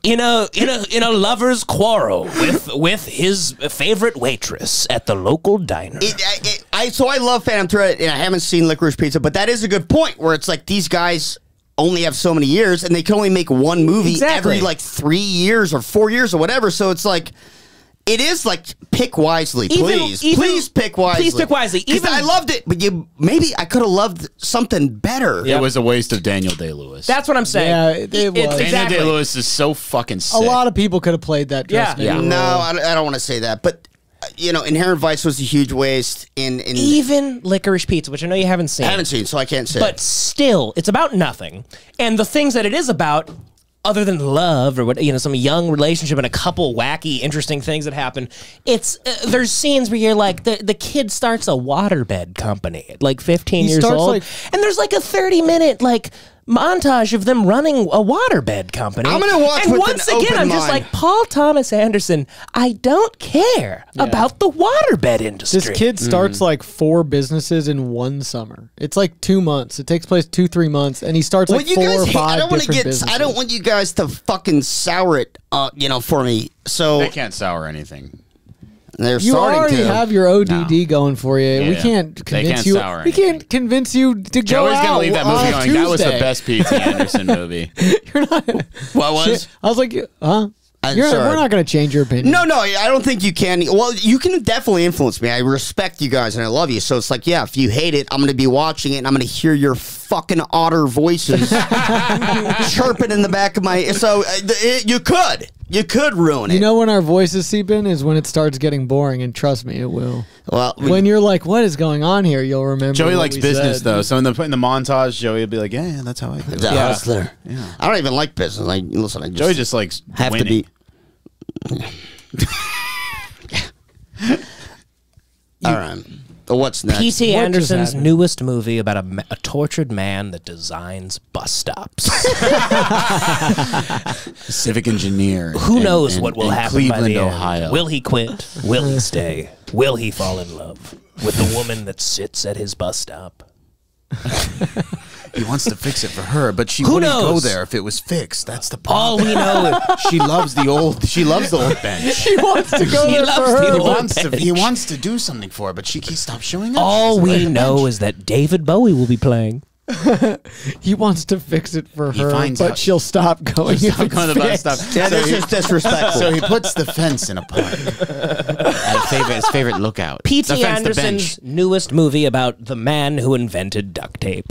in a lover's quarrel with his favorite waitress at the local diner. So I love Phantom Thread, and I haven't seen Licorice Pizza, but that is a good point where it's like these guys only have so many years, and they can only make one movie every like 3 years or 4 years or whatever. So it's like. It is like pick wisely, please. Please pick wisely. Please pick wisely. 'Cause I loved it, but maybe I could have loved something better. It was a waste of Daniel Day-Lewis. That's what I'm saying. Yeah, it was. Daniel Exactly. Day-Lewis is so fucking sick. A lot of people could have played that dressmaker. Yeah. role. No, I don't want to say that, but Inherent Vice was a huge waste. Even Licorice Pizza, which I know you haven't seen. I haven't seen, so I can't say. But still, it's about nothing. And the things that it is about, other than love or what, some young relationship and a couple wacky, interesting things that happen, it's there's scenes where you're like, the kid starts a waterbed company at like 15 years old, and there's like a 30-minute like montage of them running a waterbed company. I'm gonna watch and with once an again, open I'm just mind. like, Paul Thomas Anderson, I don't care about the waterbed industry. This kid starts like 4 businesses in one summer. It's like 2 months. It takes place 2-3 months, and he starts like 4 or 5 I don't want to different get. businesses. I don't want you guys to fucking sour it, for me. So They can't sour anything. they're You starting already to have your ODD going for you. Yeah. We can't They convince can't you. sour We can't convince you to go Joey's out gonna leave that movie on going. That was the Tuesday." best P.T. Anderson movie. What was? Shit. I was like, huh? I'm We're sorry. not going to change your opinion. No, I don't think you can. Well, you can definitely influence me. I respect you guys and I love you. So it's like, yeah, if you hate it, I'm going to be watching it and I'm going to hear your fucking otter voices chirping in the back of my. So you could ruin it. You know when our voices seep in is when it starts getting boring, and trust me, it will. Well, when you're like, "What is going on here?" You'll remember. Joey what likes we business said. though, so in the montage, Joey would be like, "Yeah, that's how I feel." I was there. Yeah. I don't even like business. Listen, I just Joey just likes have winning. to be. All right. What's next? P.T. Anderson's newest movie about a tortured man that designs bus stops. Civic engineer. Who knows what will in happen Cleveland, by the end? Ohio. Will he quit? Will he stay? Will he fall in love with the woman that sits at his bus stop? He wants to fix it for her, but she Who wouldn't go knows? there if it was fixed. That's the All problem. we know She loves the old bench. She wants to go He there loves for the her. old He wants to do something for her, but she stops showing up. all we know is that David Bowie will be playing. He wants to fix it for He her, finds but out- she'll stop going. Stop if it's going to buy fixed. stuff. Yeah, this is disrespectful. So he puts the fence in a park. His favorite lookout. The P.T. fence, the Anderson's bench. newest movie about the man who invented duct tape.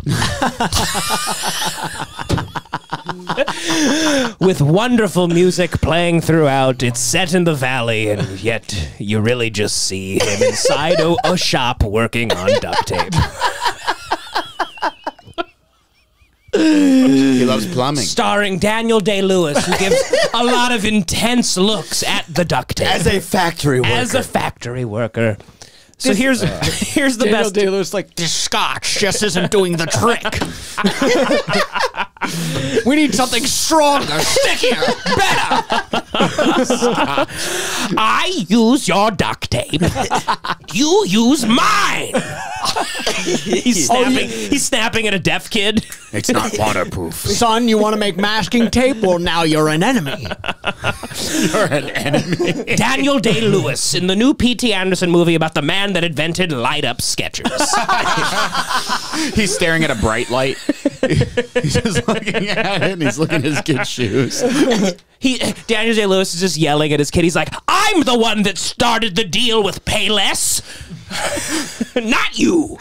With wonderful music playing throughout, it's set in the valley, and yet you really just see him inside a shop working on duct tape. He loves plumbing. Starring Daniel Day-Lewis, who gives a lot of intense looks at the duct tape. As a factory worker. As a factory worker. So here's the Daniel best. Day-Lewis like, This scotch just isn't doing the trick. we need something stronger, stickier, better. I use your duct tape. You use mine. He's snapping at a deaf kid. It's not waterproof. Son, you want to make masking tape? Well, now you're an enemy. You're an enemy. Daniel Day-Lewis in the new P.T. Anderson movie about the man that invented light-up sketchers. He's staring at a bright light. He's just looking at it, and he's looking at his kid's shoes. Daniel Day-Lewis is just yelling at his kid. He's like, I'm the one that started the deal with Payless. Not you.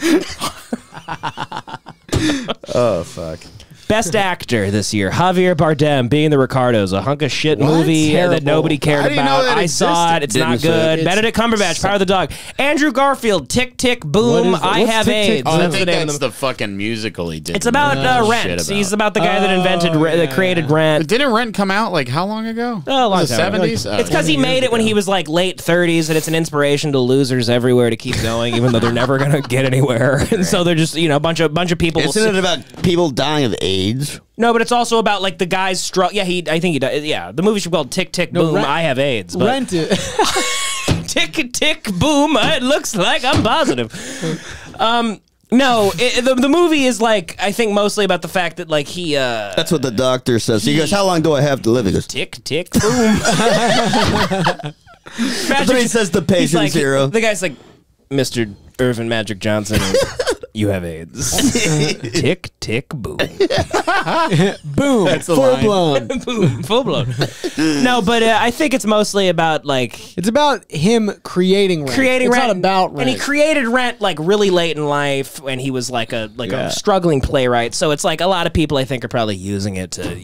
Oh, fuck. Best actor this year, Javier Bardem, Being the Ricardos, a hunk of shit movie that nobody cared about. I saw it. It's not good. Benedict Cumberbatch, Power of the Dog. Andrew Garfield, Tick, Tick, Boom, I Have AIDS. Oh, I That's think the name of that's the the fucking musical he did. It's about Rent. He's about the guy that invented, that created Rent. Didn't Rent come out like how long ago? Oh, a long Was it time ago. 70s? It's because he made it when he was like late 30s, and it's an inspiration to losers everywhere to keep going, even though they're never gonna get anywhere. And so they're just a bunch of people. Isn't it about people dying of AIDS? No, but it's also about like the guy's struggle. Yeah, I think he does. Yeah, the movie should be called Tick Tick Boom. I Have AIDS. But Rent it. Tick Tick Boom. It looks like I'm positive. No, the movie is like, I think mostly about the fact that like he. That's what the doctor says. He goes, "How long do I have to live?" He goes, "Tick Tick Boom." That's what he says to patient like, zero. The guy's like, Mr. Irvin Magic Johnson, you have AIDS. Tick, tick, boom. Boom. That's the full line. blown. Boom. Full blown. No, but I think it's mostly about like. It's about him creating Rent. Creating it's Rent. not about Rent. And he created Rent like really late in life when he was like a struggling playwright. So it's like a lot of people I think are probably using it to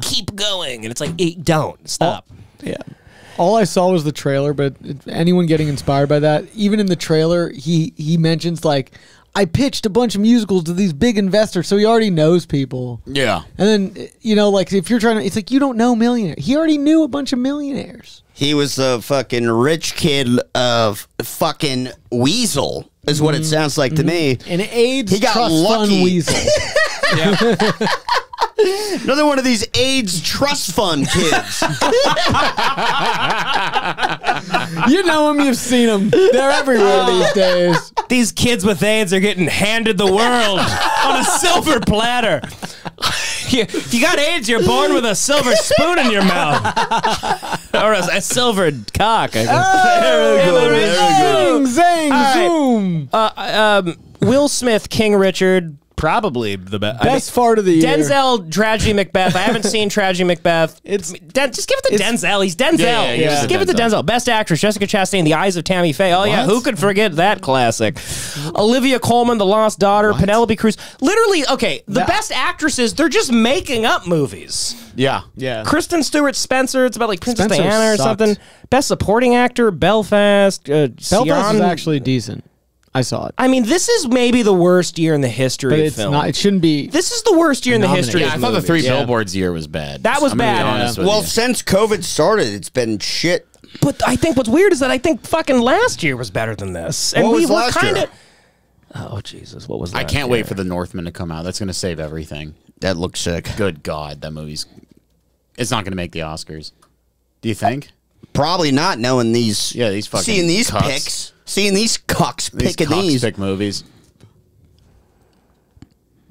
keep going. And it's like, don't stop. Yeah. All I saw was the trailer, but anyone getting inspired by that, even in the trailer, he mentions like, I pitched a bunch of musicals to these big investors, so he already knows people. Yeah. And then, like if you're trying to, it's like, you don't know millionaires. He already knew a bunch of millionaires. He was a fucking rich kid of fucking weasel, is what it sounds like to me. An AIDS he got trust lucky. fund weasel. Another one of these AIDS trust fund kids. You know them, you've seen them. They're everywhere these days. These kids with AIDS are getting handed the world on a silver platter. If you got AIDS, you're born with a silver spoon in your mouth. Or a silver cock, I guess. Zing, zoom. Will Smith, King Richard, probably the best part of the year. Denzel, Tragedy Macbeth. I haven't seen Tragedy Macbeth. Just give it to Denzel. He's Denzel. Just give it to Denzel. Best actress, Jessica Chastain, The Eyes of Tammy Faye. Oh, yeah, who could forget that classic? Olivia Colman, The Lost Daughter, Penelope Cruz. Literally, okay, the best actresses, they're just making up movies. Yeah. Kristen Stewart Spencer, it's about like Princess Spencer Diana or sucked. something. Best supporting actor, Belfast. Belfast is actually decent. I saw it. I mean, this is maybe the worst year in the history But of it's film. not. It shouldn't be. This is the worst year in the history Yeah, of I thought the movies. Three Billboards year was bad. That was I'm gonna be bad. honest with Well, you. since COVID started, it's been shit. But I think what's weird is that I think fucking last year was better than this. And What we was were last kind year? of. Oh, Jesus. What was I last can't year? wait for The Northman to come out. That's going to save everything. That looks sick. Good God, that movie's... It's not going to make the Oscars. Do you think? Probably not, knowing these. Yeah, these fucking seeing these cucks. picks, seeing these cucks These picking cucks these. pick movies.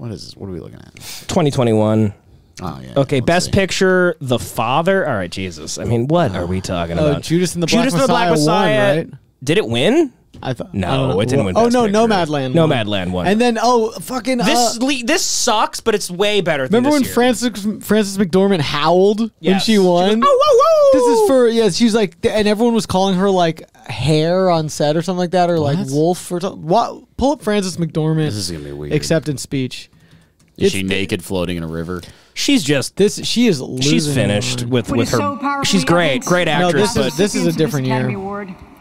What is this? What are we looking at? 2021. Oh yeah. Okay, Best Picture, The Father. All right, Jesus. I mean, what are we talking about? Judas and the Black Messiah Messiah. won, right? Did it win? I thought No, it didn't win. Oh Best no, Picture. Nomadland. won. Nomadland won. And then fucking This sucks, but it's way better. Than remember when this year. Frances McDormand howled when Yes. she won? She goes, "Oh, whoa, whoa!" This is for she's like, and everyone was calling her like Hare on set or something like that, or like Wolf or something. What? Pull up Frances McDormand. This is gonna be weird. Acceptance speech. Is she naked floating in a river? She's just She is. She's losing finished her mind. with her. She's great, great actress. No, this is a different year.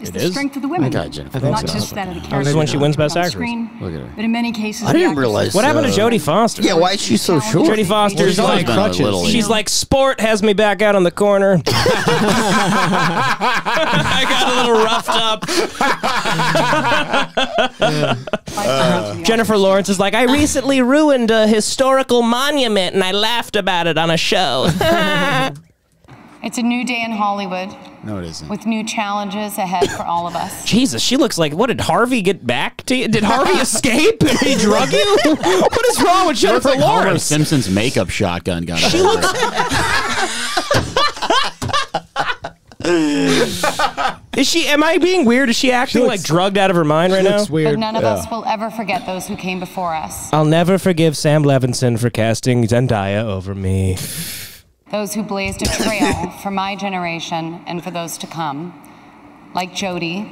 It is. Strength of the women. I got Jennifer. Not just that of the This character. is when she wins Best on Actress. screen, Look at her. but in many cases, I the didn't actress realize. is What happened to Jodie Foster? Yeah, why is she so short? Jodie Foster's She's always like been a little. she's like sport has me back out on the corner. I got a little roughed up. Jennifer Lawrence is like, I recently ruined a historical monument and I laughed about it on a show. It's a new day in Hollywood. No, it isn't. With new challenges ahead for all of us. Jesus, she looks like, what, did Harvey get back to you? Did Harvey escape and he drug you? What is wrong with Jennifer Like Homer Lawrence? Simpson's makeup shotgun gun. She looks... Is she, am I being weird? Is she acting like drugged out of her mind right now? Looks weird. But none of us will ever forget those who came before us. I'll never forgive Sam Levinson for casting Zendaya over me. Those who blazed a trail for my generation and for those to come. Like Jodie,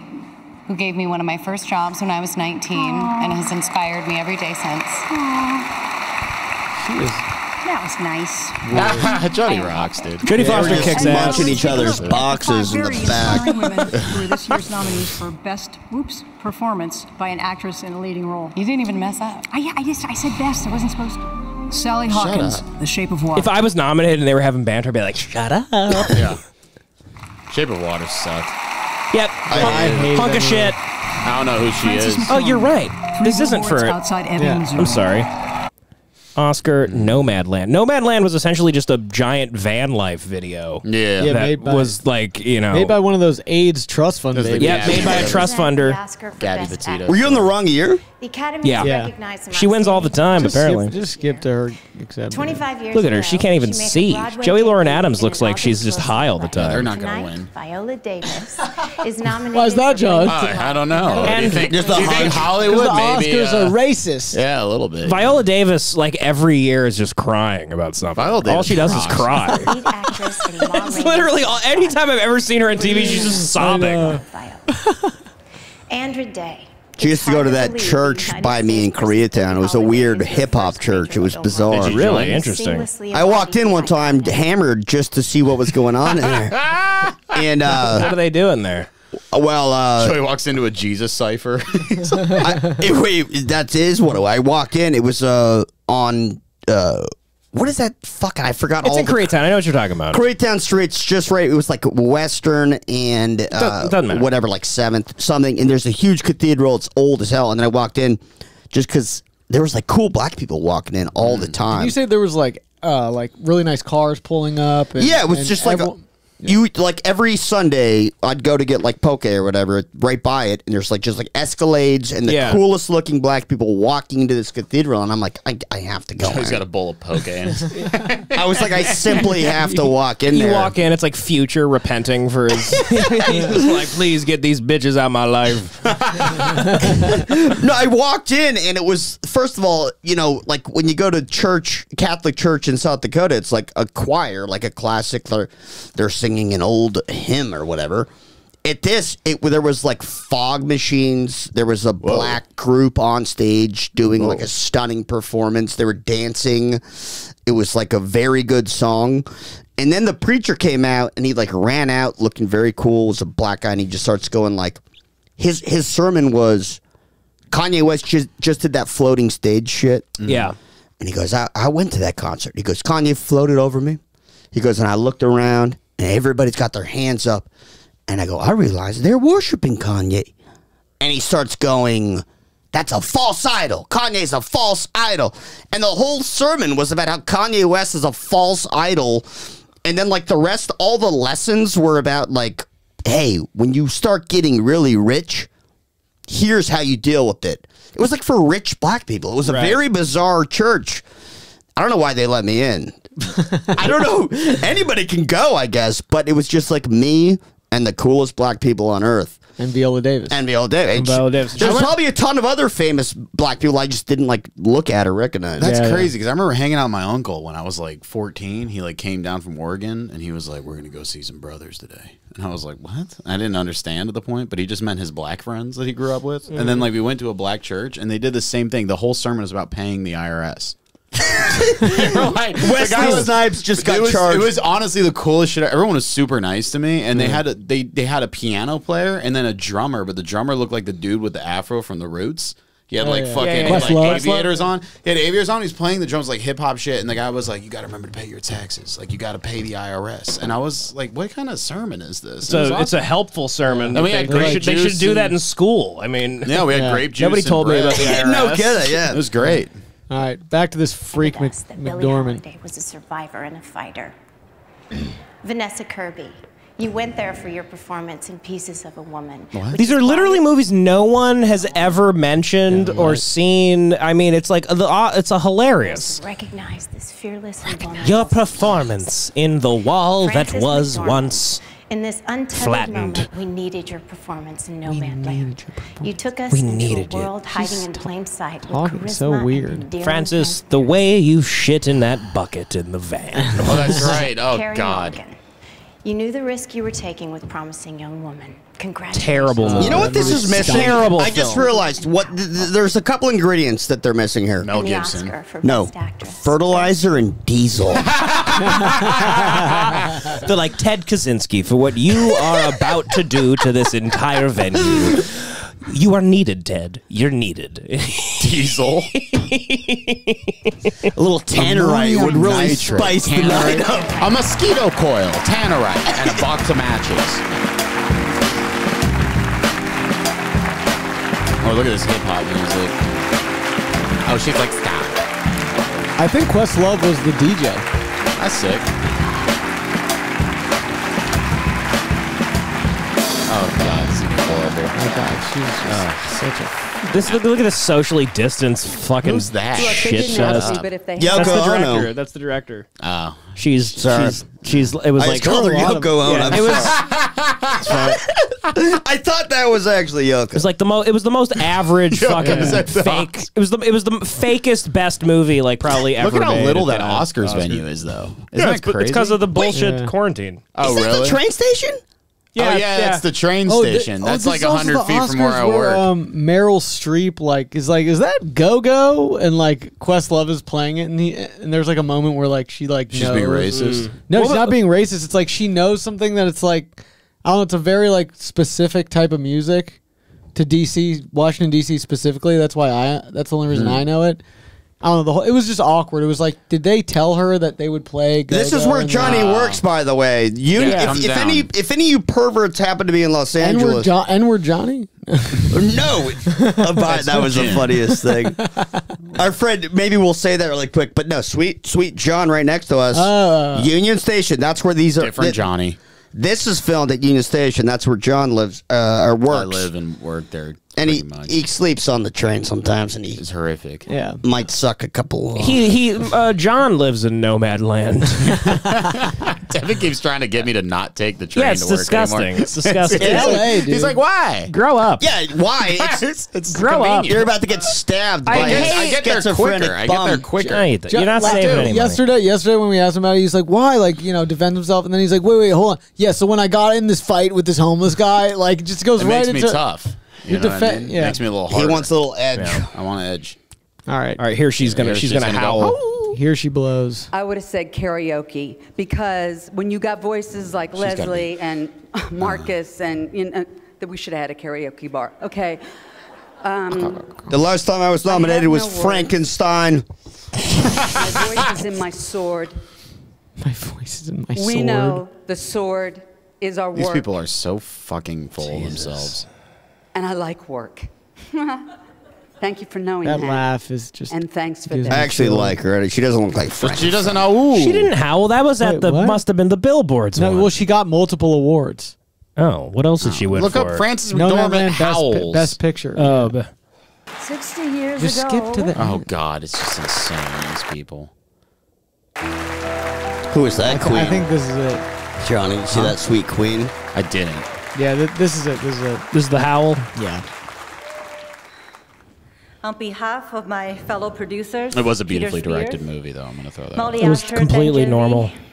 who gave me one of my first jobs when I was 19 and has inspired me every day since. That was nice. Jodie rocks, dude. Jodie Foster kicks ass. Munching each other's boxes in the back. Very inspiring women who were this year's nominees for best performance by an actress in a leading role. You didn't even mess up. I said best. I wasn't supposed to. Sally Hawkins, The Shape of Water. If I was nominated and they were having banter, I'd be like, shut up. Yeah. Shape of Water sucked. Yep. I hate Hunk of that shit. I don't know who she is. Oh, you're right. This isn't for it. outside Ebbing, Missouri. I'm sorry. Oscar, Nomadland. Nomadland was essentially just a giant van life video. Yeah. Yeah, that made by- was like, you know. Made by one of those AIDS trust fund babies. Yeah, made by a trust funder. Gabby Petito. Were you in the wrong year? The Academy Yeah. recognized him She wins all the time, apparently. Just skip to her acceptance. 25 years Look at her. ago, She can't even made a see. Broadway Joey Lauren debut Adams in looks an like she's just high all the They're time. not going to Tonight, win. Viola Davis is nominated. Why is that, John? I don't know. And do you think, just do you the think hunch. Hollywood the maybe? Oscars are racist. Yeah, a little bit. Viola Davis, like every year, is just crying about something. Viola All Davis she does is rocks. cry. Lead actress in Ma It's Rainey's literally, anytime I've ever seen her on TV, she's just sobbing. Viola. Andra Day. She used to go to that church by me in Koreatown. It was a weird hip hop church. It was bizarre. Did you really interesting. I walked in one time hammered just to see what was going on in there. And What are they doing there? well, So he walks into a Jesus cipher. that is what I walked in. It was on what is that? Fucking I forgot. It's all in Koreatown. I know what you're talking about. Koreatown Street's just right. It was like Western and Doesn't matter. whatever, like 7th something. And there's a huge cathedral. It's old as hell. And then I walked in just because there was like cool black people walking in all the time. Did you say there was like really nice cars pulling up? And, Yeah, it was and just like you like every Sunday I'd go to get like poke or whatever right by it, and there's like just like Escalades and the coolest looking black people walking into this cathedral, and I'm like, I have to go. He's got a bowl of poke in his I was like, I simply have to walk in You there. walk in, it's like Future repenting for his. He's just like, please get these bitches out of my life. No, I walked in and it was, first of all, you know, like when you go to church, Catholic church in South Dakota, it's like a choir, like a classic. They're singing an old hymn or whatever. At this, there was like fog machines. There was a black group on stage doing like a stunning performance. They were dancing. It was like a very good song. And then the preacher came out and he like ran out looking very cool. It was a black guy and he just starts going like, his sermon was Kanye West just did that floating stage shit. Yeah. And he goes, I went to that concert. He goes, Kanye floated over me. He goes, and I looked around and everybody's got their hands up. And I go, I realize they're worshiping Kanye. And he starts going, that's a false idol. Kanye's a false idol. And the whole sermon was about how Kanye West is a false idol. And then like the rest, all the lessons were about like, hey, when you start getting really rich, here's how you deal with it. It was like for rich black people. It was a very bizarre church. I don't know why they let me in. I don't know. Anybody can go, I guess, but it was just like me and the coolest black people on earth. And Viola Davis. And Viola Davis. There's probably a ton of other famous black people I just didn't like look at or recognize. That's crazy because I remember hanging out with my uncle when I was like 14. He like came down from Oregon and he was like, "We're gonna go see some brothers today." And I was like, "What?" I didn't understand at the point, but he just meant his black friends that he grew up with. And then like we went to a black church and they did the same thing. The whole sermon was about paying the IRS. Wesley Snipes just got charged. It was honestly the coolest shit. Everyone was super nice to me, and they had a piano player and then a drummer, but the drummer looked like the dude with the afro from The Roots. He had like fucking like aviators on. He had aviators on. He's playing the drums like hip hop shit, and the guy was like, "You got to remember to pay your taxes. Like you got to pay the IRS." And I was like, "What kind of sermon is this?" So it's a helpful sermon. And we had they should do that in school. I mean, yeah, we had grape juice. Nobody told me about the IRS. No kidding. Yeah, it was great. All right, back to this freak Billie McDormand. Holiday was a survivor and a fighter. Vanessa Kirby, you went there for your performance in Pieces of a Woman. These are literally movies no one has ever mentioned or seen. I mean, it's like it's a hilarious. Recognize this fearless and vulnerable. Your performance in The Wall That Frances Was McDormand. Once In this untethered flattened. moment, we needed your performance in No Man's Land. You took us We into needed a you. world hiding in plain sight. with Talking charisma so and weird. endearing Francis, the way you shit in that bucket in the van. Oh, that's right. Oh Carrie God. Mulligan. You knew the risk you were taking with promising young woman. Congratulations. Terrible movie. You know what this is missing? Terrible I just film. realized there's a couple ingredients that they're missing here. Mel And the Gibson. Oscar for No, Best Actress. fertilizer and diesel. They're like Ted Kaczynski for what you are about to do to this entire venue. You are needed, Ted. You're needed. Diesel. A little tannerite would really spice the night up. A mosquito coil, tannerite, and a box of matches. Oh, look at this hip hop music. Oh, she's like, stop. I think Questlove was the DJ. That's sick. Oh God, this is horrible. Oh God, she's just such a. Look at this socially distanced fucking Who's that? shit Shut fest. up. But if they Yoko That's the director. Ono. That's the director. Oh. She's it was I like just called her Yoko Ono. Yeah, it was I thought that was actually Yoko. it was like it was the most average fucking fake. It was the fakest best movie like probably ever. Look at how made little at that the Oscars venue is, though. Isn't Yeah, that crazy? it's because of the bullshit Yeah. quarantine. Oh, Is that really? the train station? Yeah, it's the train station. That's like 100 feet from where I work. Meryl Streep is that Go Go and like Questlove is playing it and there's like a moment where like she like She's knows. being racist. No, she's not being racist. It's like she knows something that it's like I don't know. It's a very like specific type of music to DC, Washington DC specifically. That's why that's the only reason I know it. I don't know. It was just awkward. It was like, did they tell her that they would play? This is Go-Go where and Johnny works, by the way. If any of you perverts happen to be in Los Angeles, N-word Johnny? no, that was the funniest thing. Our friend, maybe we'll say that really quick, but no, sweet John, right next to us, Union Station. That's where these are. Different Johnny. This is filmed at Union Station. That's where John lives or works. I live and work there. And he sleeps on the train sometimes, and It's horrific. Yeah, might suck a couple. John lives in Nomad Land. Devin keeps trying to get me to not take the train Yeah, it's to work disgusting. anymore. It's disgusting. It's LA, dude. He's like, why? Grow up. Yeah, why? It's Grow up. convenient. You're about to get stabbed by I get there quicker. I get there quicker. You're not saving any money. Yesterday when we asked him about it, he's like, "Why?" Like, defends himself, and then he's like, "Wait, hold on." Yeah, so when I got in this fight with this homeless guy, like, it just goes It right makes me into tough. You know what I mean? Yeah. Makes me a little harder. He wants a little edge. Yeah, I want edge. All right, Here she's gonna howl. Go, here she blows. I would have said karaoke because when you got voices like gotta Leslie and Marcus and that we should have had a karaoke bar. Okay. The last time I was nominated was Frankenstein. My voice is in my sword. My voice is in my sword. We know the sword is our These work. people are so fucking full of themselves. And I like work. Thank you for knowing That that. laugh is just. And thanks for gives that. I actually like her. She doesn't look like But Frankenstein. she doesn't know. Ooh. She didn't howl. That was at Wait, what? must have been the Billboards No, one. well, she got multiple awards. Oh, what else did she win Look for? up Frances No, McDormand best, howls. best picture. Oh, 60 years Just ago. skip to the Oh God, it's just insane. These people. Who is that queen? I think this is it. Johnny, you see that sweet queen? I didn't. Yeah, this is it. This is it. This is the howl. Yeah. On behalf of my fellow producers, It was a Peter beautifully directed Spears, movie, though. I'm gonna throw that. Molly out. It was Asher, completely Dan normal. Jeremy,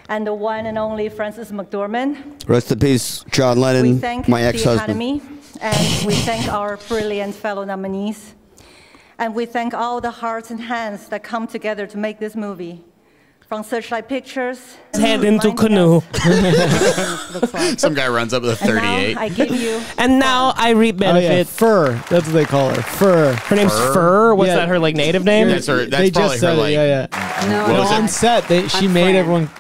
and the one and only Frances McDormand. Rest in peace, John We Lennon, thank my the ex-husband. Academy, and we thank our brilliant fellow nominees, and we thank all the hearts and hands that come together to make this movie. From Searchlight Pictures. Head into reminding canoe. us looks like. Some guy runs up with a And now 38. I give you And now I reap Oh, yeah. benefit. Fur. That's what they call her. Fur. Her name's Fur. What's Yeah. that? Her like native name? That's her. That's They probably just her. said it. Like, Yeah. No, What no, was On it? set, she I'm made Fran. everyone.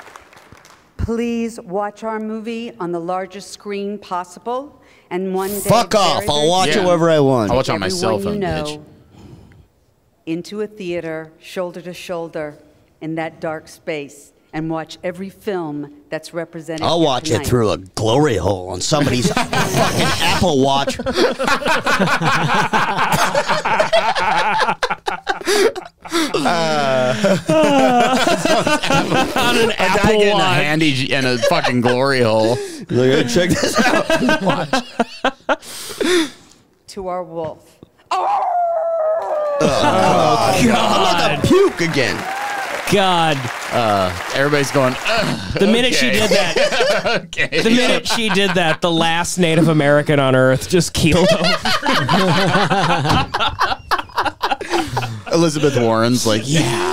Please watch our movie on the largest screen possible, and one day. Fuck off! very, I'll very watch it soon, wherever I want. I'll watch it on my cell everyone phone, you bitch. know into a theater, shoulder to shoulder, in that dark space, and watch every film that's represented. I'll here watch it tonight. through a glory hole on somebody's fucking Apple Watch. On an A guy Apple getting a Watch. handy and a fucking glory hole. Look, check this out. To our wolf. God. I'm like a puke again. God. Everybody's going. The minute she did that, Okay. the minute she did that, the last Native American on Earth just keeled over. Elizabeth Warren's like, yeah.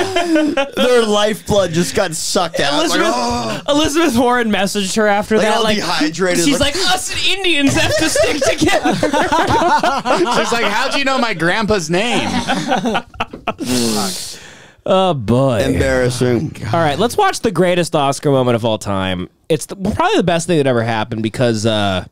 Their lifeblood just got sucked out. Like, oh. Elizabeth Warren messaged her after Like that. all Like dehydrated, she's like- like, us Indians have to stick together. She's like, how'd you know my grandpa's name? Oh boy. Embarrassing. All right, let's watch the greatest Oscar moment of all time. It's probably the best thing that ever happened because La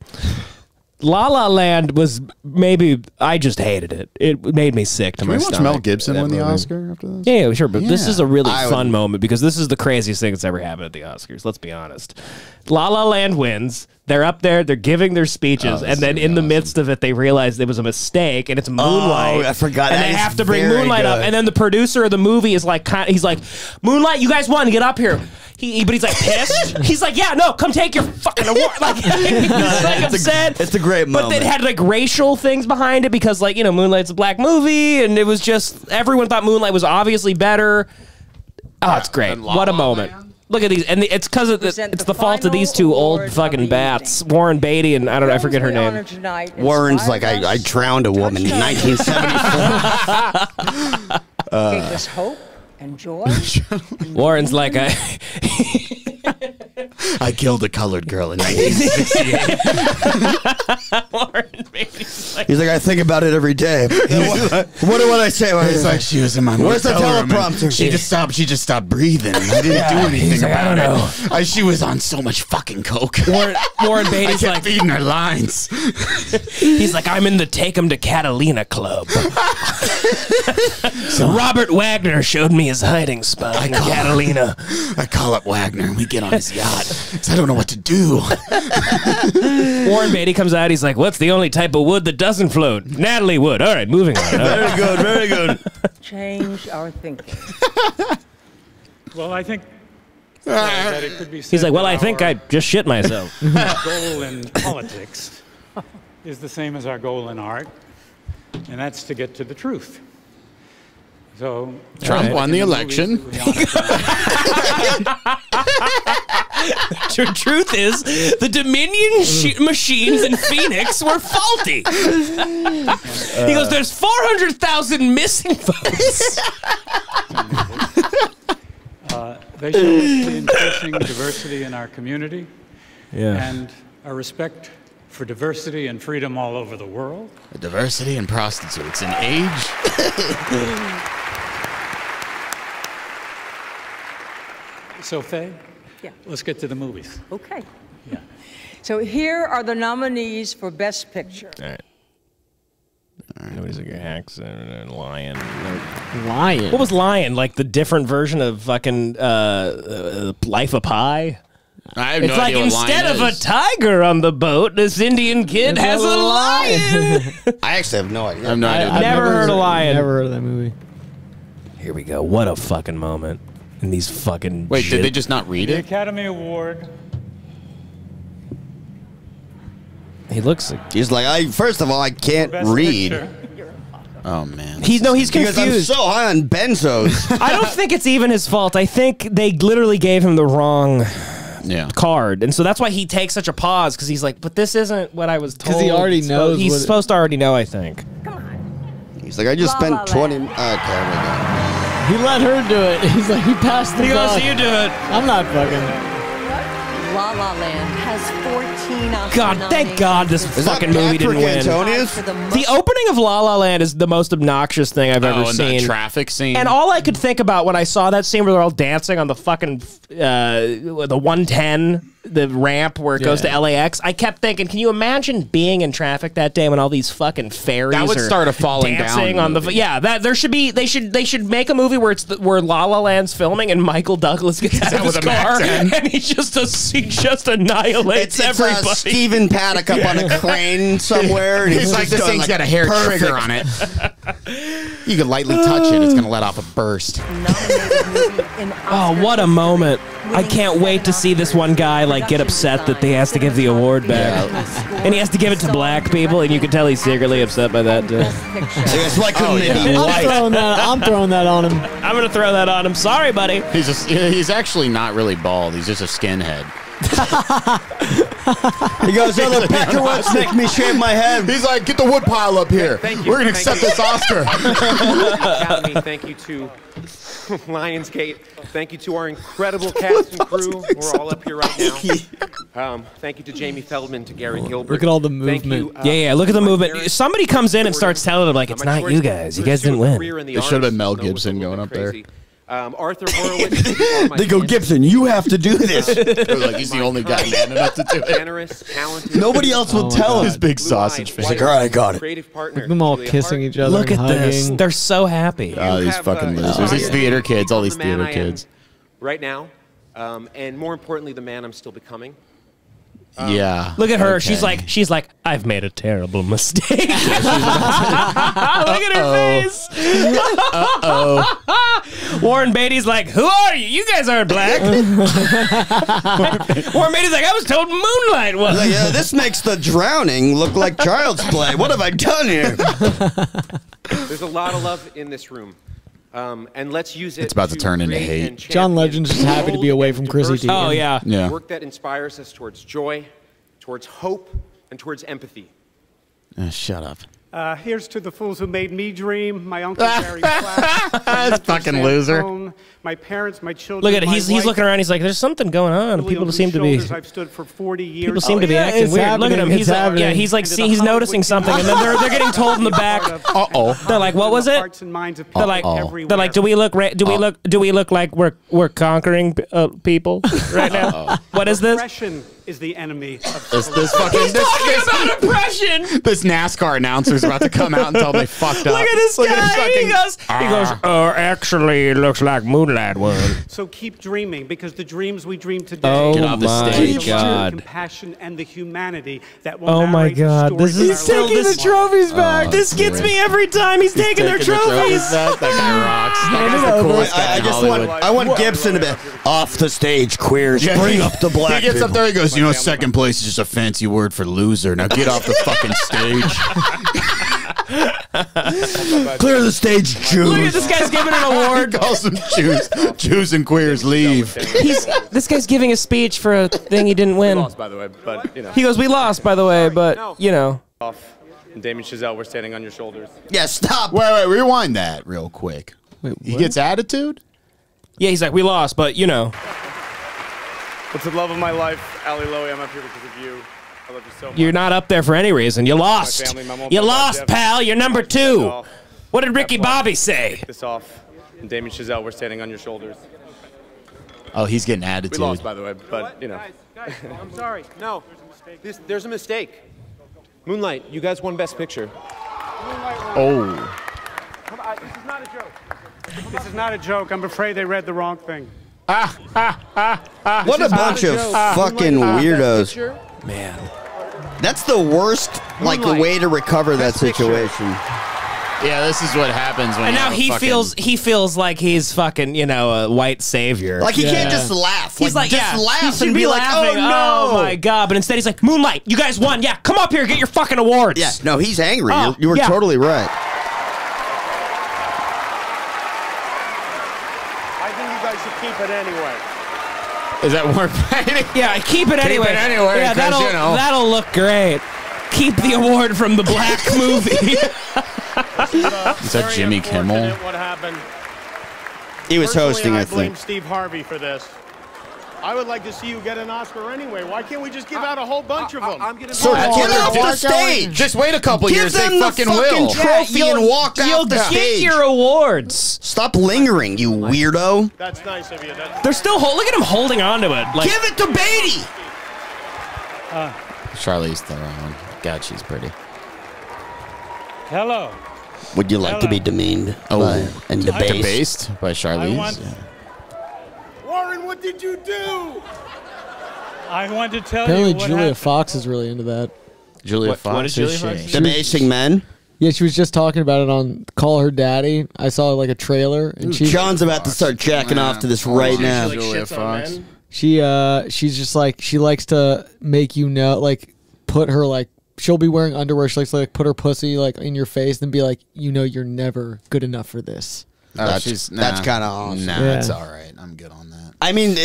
La Land was maybe I just hated it. It made me sick to Can my we watch stomach. Mel Gibson that win the movie. Oscar after this? Yeah, sure, but this Yeah. is a really I fun would- moment because this is the craziest thing that's ever happened at the Oscars. Let's be honest. La La Land wins. They're up there. They're giving their speeches, and then in the midst of it, they realize it was a mistake, and it's Moonlight. I forgot. And That they is have to bring very Moonlight up, good. and then the producer of the movie is like, he's like, Moonlight, you guys won. Get up here. But he's like pissed. He's like, yeah, no, come take your fucking award. Like, he's like upset. It's a great But moment. it had like racial things behind it because like, Moonlight's a black movie and it was just, everyone thought Moonlight was obviously better. Oh, it's great. And La What a La moment. Land? Look at these. And it's because Present it's the the fault of these final two old award fucking of the bats. Warren Beatty and I forget her name. Warren's like, I drowned a woman in 1974. Gave us hope and joy. Warren's like, I killed a colored girl in 1968. Warren Beatty's like, He's like, I think about it every day. What do I say? It's like she was in my Where's the motel room and teleprompter? She just stopped breathing. I didn't do anything He's like, I about don't it. She was on so much fucking coke. Warren I Beatty's kept like, feeding her lines. he's like, I'm in the Take 'em to Catalina club. So Robert Wagner showed me his hiding spot in Catalina. I call up Wagner and we get on his yacht. 'Cause I don't know what to do. Warren Beatty comes out. He's like, what's the only type of wood that doesn't float? Natalie wood. All right, moving on. Very good, very good. Change our thinking. Well, I think that it could be said He's like, well, that I think our I just shit myself. goal in politics is the same as our goal in art, and that's to get to the truth. So Trump won the election. The truth is, the Dominion machines in Phoenix were faulty. He goes, there's 400,000 missing votes. They show us the increasing diversity in our community Yeah. and a respect for diversity and freedom all over the world. Diversity and prostitutes in age. So, Faye, Yeah. let's get to the movies. Okay. Yeah. So here are the nominees for Best Picture. All right. Nobody's like a hacks and Lion. Lion. What was Lion? Like the different version of fucking Life of Pi? I have It's no like idea what lion instead of a is. tiger on the boat, this Indian kid has a lion. I actually have no idea. I have no idea. I've never heard of lion. Never heard of that movie. Here we go. What a fucking moment. And these fucking Wait, shit. did they just not read The it? Academy Award. He looks like He's like, first of all, I can't Best read. Picture. Oh man. he's Because confused. I'm so high on benzos. I don't think it's even his fault. I think they literally gave him the wrong card, and so that's why he takes such a pause because he's like, "But this isn't what I was told." 'Cause he already knows He's what it- supposed to already know. I think. He's like, I just La La spent 20. Land. Okay, we're done. He let her do it. He's like, he passed the He goes, buck. "You do it." I'm not fucking. La La Land has 14 Oscar God, thank God this Is that fucking movie didn't Patrick win. Antonius? The opening of La La Land is the most obnoxious thing I've ever and seen. the traffic scene. And all I could think about when I saw that scene where they're all dancing on the fucking the 110, the ramp where it goes to LAX, I kept thinking, can you imagine being in traffic that day when all these fucking ferries That would are start a falling dancing down on the movie. that there should be they should make a movie where it's where La La Land's filming and Michael Douglas gets out of his with a car Mac 10. and he just annihilates It's everybody. Stephen Paddock up on a crane somewhere. And It's like just this going thing's got a hair perfect. trigger on it. You can lightly touch it; it's gonna let off a burst. Oh, what a moment. I can't wait to see this one guy like get upset that he has to give the award back. And he has to give it to black people, and you can tell he's secretly upset by that too. It's like a mini I'm throwing that on him. I'm gonna throw that on him. Sorry, buddy. He's actually not really bald. He's just a skinhead. He goes, oh, the Peckerwoods make me shave my head. He's like, get the wood pile up here. Thank you. We're gonna Thank accept you. this Oscar. Academy, thank you to Lionsgate. Thank you to our incredible cast and crew. We're all up here right now. Thank you to Jamie Feldman, to Gary Gilbert. Look at all the Thank movement. you, Yeah, look at the movement. Somebody comes in and starts telling him like, it's not you guys. You guys didn't win. It should have been Mel Gibson going up there. Arthur Horowitz. They go, Gibson, you have to do this. Like he's the only guy man enough to do it. Generous, talented. Nobody else will tell him. His big sausage face. He's like, all right, I got it. Creative partner. Look at them all Julia kissing Hart. each other. Look and at this. hugging. They're so happy. Oh, these have, fucking losers. These theater kids, all these The man theater I am kids. Right now, and more importantly, the man I'm still becoming. Yeah. Look at her. Okay. She's like, I've made a terrible mistake. Look at her face. Warren Beatty's like, who are you? You guys aren't black. Warren Beatty's like, I was told Moonlight was. Like, this makes The Drowning look like Child's Play. What have I done here? There's a lot of love in this room. And let's use it. It's about to turn into create hate. and John champion Legend's just happy to be away from Chrissy diversity. Teigen. Oh, yeah. Yeah. Work that inspires us towards joy, towards hope, and towards empathy. Shut up. Here's to the fools who made me dream. My uncle Barry Platt. That's fucking loser. Cohn, my parents, my children. Look at it. my He's wife, looking around. He's like, there's something going on. Julia, People on seem whose to be. shoulders I've stood for 40 years. People seem to be yeah, acting it's weird. Look at him. happening, He's it's like, happening. yeah, he's like, Into see, the he's Hollywood noticing something, and then they're getting told in the back. They're like, what was it? Hearts and minds of people They're like, everywhere. they're like, do we look like we're conquering people right now? What is this? Oppression is the enemy of This fucking About oppression. this NASCAR announcer's about to come out and tell them they fucked up. Look at this guy. He goes, actually, it looks like Moonlight won. So keep dreaming, because the dreams we dream today. Oh Get off the my stage. the love, God. compassion, and the humanity that will Oh my narrate the God. stories This is of our still lives. this trophies back. This gets me every time. He's taking their trophies. That guy rocks. That Hand guy's it the over. coolest guy I in just Hollywood. want, I want Gibson to be off the stage, queers. Yeah, Bring up the black He gets people. up there, he goes, you know, second place is just a fancy word for loser. Now get off the fucking stage. Clear the stage, Jews. Look at this guy's giving an award. He calls them Jews and queers leave. This guy's giving a speech for a thing he didn't win. By the way, but you know. He goes, we lost, by the way, but you know. And Damien Chazelle, we're standing on your shoulders. Yeah, stop. Wait, rewind that real quick. He gets attitude? Yeah, he's like, we lost, but you know. What's the love of my life, Ali Lowy? I'm up here because of you. I love you so much. You're not up there for any reason. You lost. family, my mom, You my dad, lost, Jeff. pal. You're number 2. What did Ricky Bobby say? Take this off. And Damien Chazelle, we're standing on your shoulders. Oh, he's getting We attitude. lost, by the way, but you know. Guys, I'm sorry. No, there's a mistake. Moonlight, you guys won Best Picture. Oh. This is not a joke. This is not a joke. I'm afraid they read the wrong thing. What a bunch of fucking weirdos. Man. That's the worst like way to recover that situation. Yeah, this is what happens when. And you now have a he feels like he's fucking a white savior. Like he can't just laugh. He's like, just laugh he should and be like, laughing. oh no, my god! But instead he's like, Moonlight, you guys won. Yeah, come up here, get your fucking awards. Yeah, no, he's angry. Oh, you were totally right. I think you guys should keep it anyway. Is that more painting? Yeah, keep it anyway. Keep it anyway. Yeah, that'll look great. Keep the award from the black movie. Is that Jimmy Kimmel? What happened? He was hosting, I I blame think. Steve Harvey for this. I would like to see you get an Oscar anyway. Why can't we just give out a whole bunch of them? So get off the stage. Just wait a couple years. Give them They the fucking fucking will. trophy and walk off the Get stage. your awards. Stop lingering, you weirdo. That's nice of you. They're still look at him holding on to it. Like, Give it to Beatty. Charlize Theron. God, she's pretty. Hello. Would you like to be demeaned and debased? Debased by Charlize. Warren, what did you do? I want to tell Apparently, you what Julia happened. Fox is really into that. Julia What Fox. is Julia Fox? Debasing men. Yeah, she was just talking about it on Call Her Daddy. I saw like a trailer, and John's about to start jacking off to this right now. Julia Fox. She's just like she likes to make put her like she'll be wearing underwear. She likes to like put her pussy like in your face and be like, you're never good enough for this. That's kind of awesome. Nah, Yeah. it's all right. I'm good on that. I mean,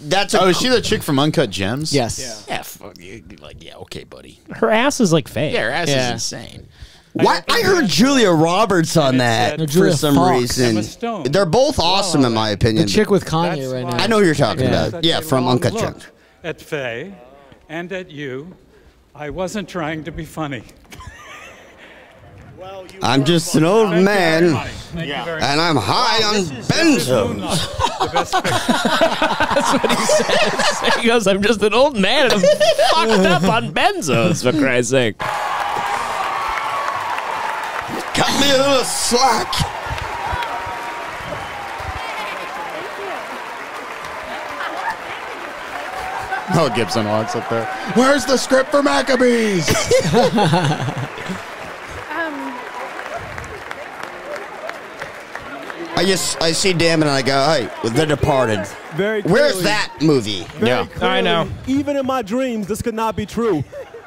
that's. Oh, is she the chick from Uncut Gems? Yes. Yeah. Fuck you. Like, yeah, okay, buddy. her ass is like fake. Yeah, her ass is insane. Why? I heard Julia Roberts on that No, for Julia some Fox. reason. Emma Stone. They're both awesome in my opinion. The chick with Kanye That's right why now. I know who you're talking Yeah. about. Such Yeah, a from long Uncut look Gems. At Faye and at you. I wasn't trying to be funny. Well, you I'm were just an funny. old Thank you very man, much. Thank you very and much. I'm high on benzos. The best picture. That's what he says. He goes, I'm just an old man and I'm fucked up on benzos, for Christ's sake. Cut me a little slack. Mel Gibson walks up there. Where's the script for Maccabees? I see Damon and I go, hey, The Departed. Very Where's clearly- that movie? Very I know. clearly, even in my dreams, this could not be true.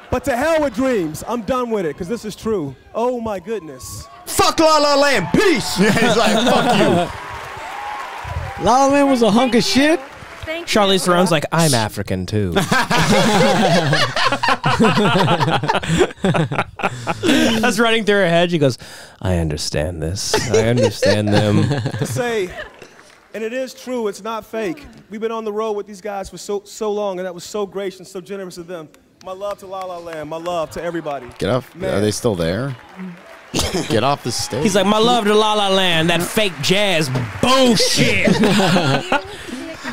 But to hell with dreams. I'm done with it because this is true. Oh my goodness. Fuck La La Land. Peace. Yeah, he's like, fuck you. La La Land was a hunk of shit. Thank you. Charlize Theron's like, I'm African too. That's running through her head. She goes, I understand this. I understand them. To say, and it is true, it's not fake. We've been on the road with these guys for so long, and that was so gracious and so generous of them. My love to La La Land. My love to everybody. Get off. Man. Are they still there? Get off the stage. He's like, my love to La La Land, that fake jazz bullshit.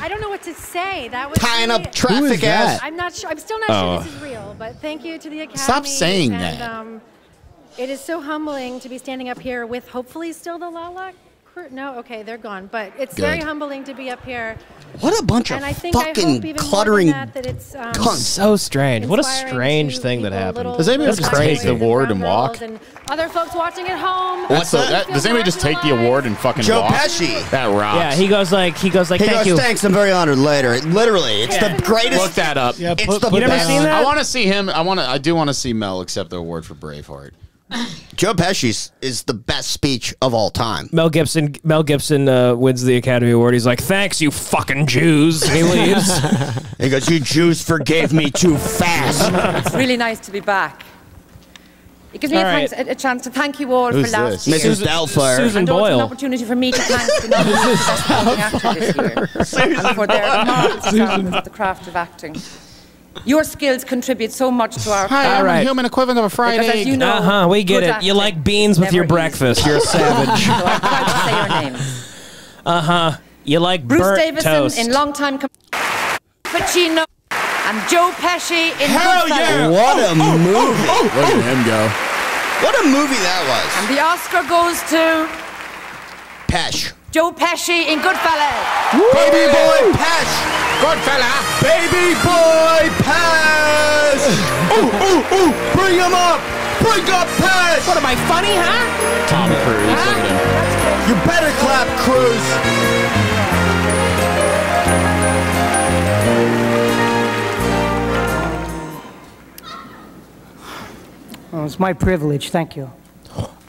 I don't know what to say. That was Tying really, up traffic ass. I'm not sure. I'm still not sure this is real. But thank you to the Academy. Stop saying and, that. It is so humbling to be standing up here with hopefully still the La La crew. No, okay, they're gone. But it's very humbling to be up here. What a bunch And of I think I fucking hope even cluttering more than that it's cunts. So strange. What a inspiring strange to thing that people, happened. little Does anybody That's just crazy. take the award and walk? And other folks watching at home. What's that? Does anybody just take the award and fucking Joe walk? Pesci. That rocks. Yeah, he goes like, He thank goes, you. thanks, I'm very honored later. Literally, it's the greatest. Look that up. Yeah, It's put- the You never best. seen that? I want to see him. I do want to see Mel accept the award for Braveheart. Joe Pesci is the best speech of all time. Mel Gibson wins the Academy Award. He's like, thanks, you fucking Jews. And he leaves. He goes, you Jews forgave me too fast. It's really nice to be back. It gives me All right. a chance to thank you all Who's for last this? year. Mrs. Doubtfire. Susan and also an Boyle. opportunity for me to thank the nominees for Best Supporting Actor this year and for their marvelous performance of the craft of acting. Your skills contribute so much to our All right. human equivalent of a fried Because as you know, We get good it. You acting like beans with never your is. breakfast. You're a savage. So I tried to say your names. You like Bruce burnt Davison toast. in Longtime Pacino and Joe Pesci in Hell Goodfellas. yeah! What a movie. Look at him go. What a movie that was. And the Oscar goes to Pesh. Joe Pesci in Goodfellas. Baby boy Pez. Goodfella. Baby boy Pez. Bring him up. Bring up Pez. What am I, funny, huh? Tom Cruise. Look at him. You better clap, Cruise. Oh, it's my privilege. Thank you.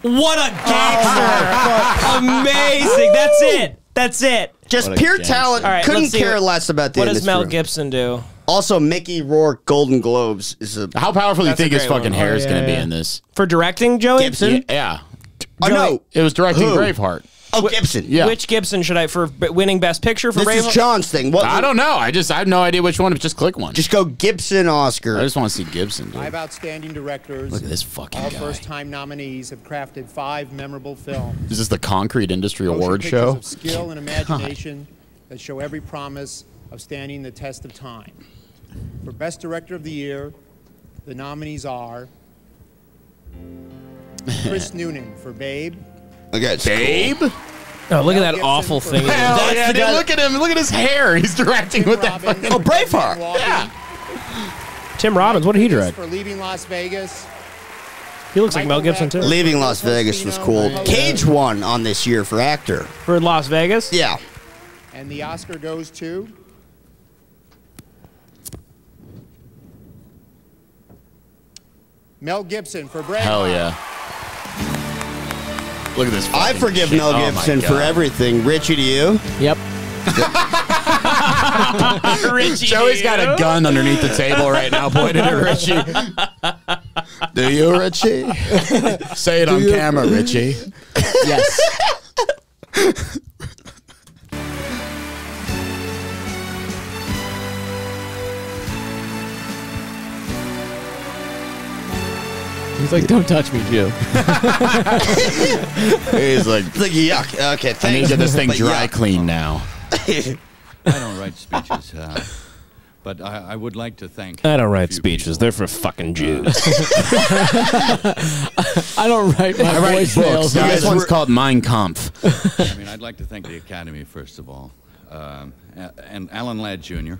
What a gangster! Amazing. That's it. That's it. Just pure talent. All right, Couldn't let's see care less about the What does industry. Mel Gibson do? Also, Mickey Rourke Golden Globes is a. How powerful do you That's a think his great fucking one. hair Oh, is yeah, going to be yeah. in this? For directing, Joey? Gibson? Yeah. Oh, no. It was directing Who? Braveheart. Oh, Gibson. Yeah. Which Gibson should I, for winning Best Picture for This Braveheart? is John's thing. What? I don't know. I have no idea which one. Just click one. Just go Gibson Oscar. I just want to see Gibson. Dude. 5 outstanding directors. Look at this fucking All guy. first-time nominees have crafted 5 memorable films. Is this the Concrete Industry Motion Award pictures show? Of skill and imagination that show every promise of standing the test of time. For Best Director of the Year, the nominees are Chris Noonan for Babe. Okay, Babe? Oh, look at that awful thing. Hell yeah, dude, look at him. Look at his hair. He's directing with that fucking... Oh, Braveheart. Yeah. Tim Robbins, what did he direct? For Leaving Las Vegas. He looks like Mel Gibson, too. Leaving Las Vegas was cool. Cage won on this year for actor. For Las Vegas? Yeah. And the Oscar goes to Mel Gibson for Braveheart. Hell yeah. Look at this I fucking forgive shit. Mel Oh my Gibson for God. everything. Richie, to you? Yep. Richie, Joey's got a gun underneath the table right now pointed at Richie. Do you, Richie? Say it on camera, Richie. Yes. He's like, don't touch me, Joe. He's like, yuck. Okay, I need thanks. to get this thing But dry yuck. clean now. I don't write speeches, but I would like to thank. I don't write speeches. They're for fucking Jews. I don't write my I write voicemails. books. This one's called Mein Kampf. I mean, I'd like to thank the Academy first of all, and Alan Ladd Jr.,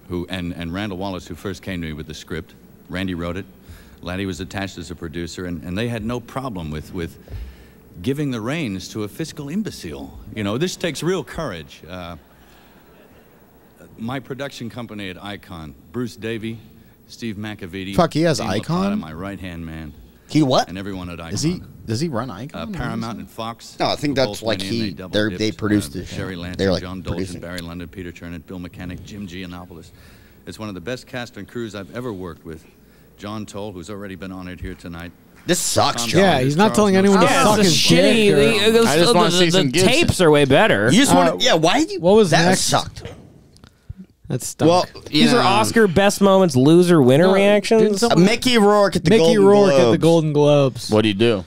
who and Randall Wallace, who first came to me with the script. Randy wrote it. Laddie was attached as a producer, and they had no problem with giving the reins to a fiscal imbecile. You know, this takes real courage. My production company at Icon, Bruce Davey, Steve McAvity. Fuck, he has Dean Icon? Licata, my right-hand man. He what? And everyone at Icon. Does he run Icon? Paramount and Fox. No, I think who that's both like went in, they produced it. Sherry Lansing, They're like John producing. Dolgen, Barry London, Peter Turnett, Bill Mechanic, Jim Giannopoulos. It's one of the best cast and crews I've ever worked with. John Toll, who's already been honored here tonight. This sucks, Tom John. Yeah, Sanders, he's not Charles telling anyone to Nelson. suck it's his shitty. dick. I just wanna see some the Gibson. tapes are way better. You just want to, yeah, why did you? What was that next? sucked. That stunk. Well, These are Oscar best moments, loser, winner reactions. Mickey Rourke at the Mickey Golden Rourke Globes. at the Golden Globes. What do you do?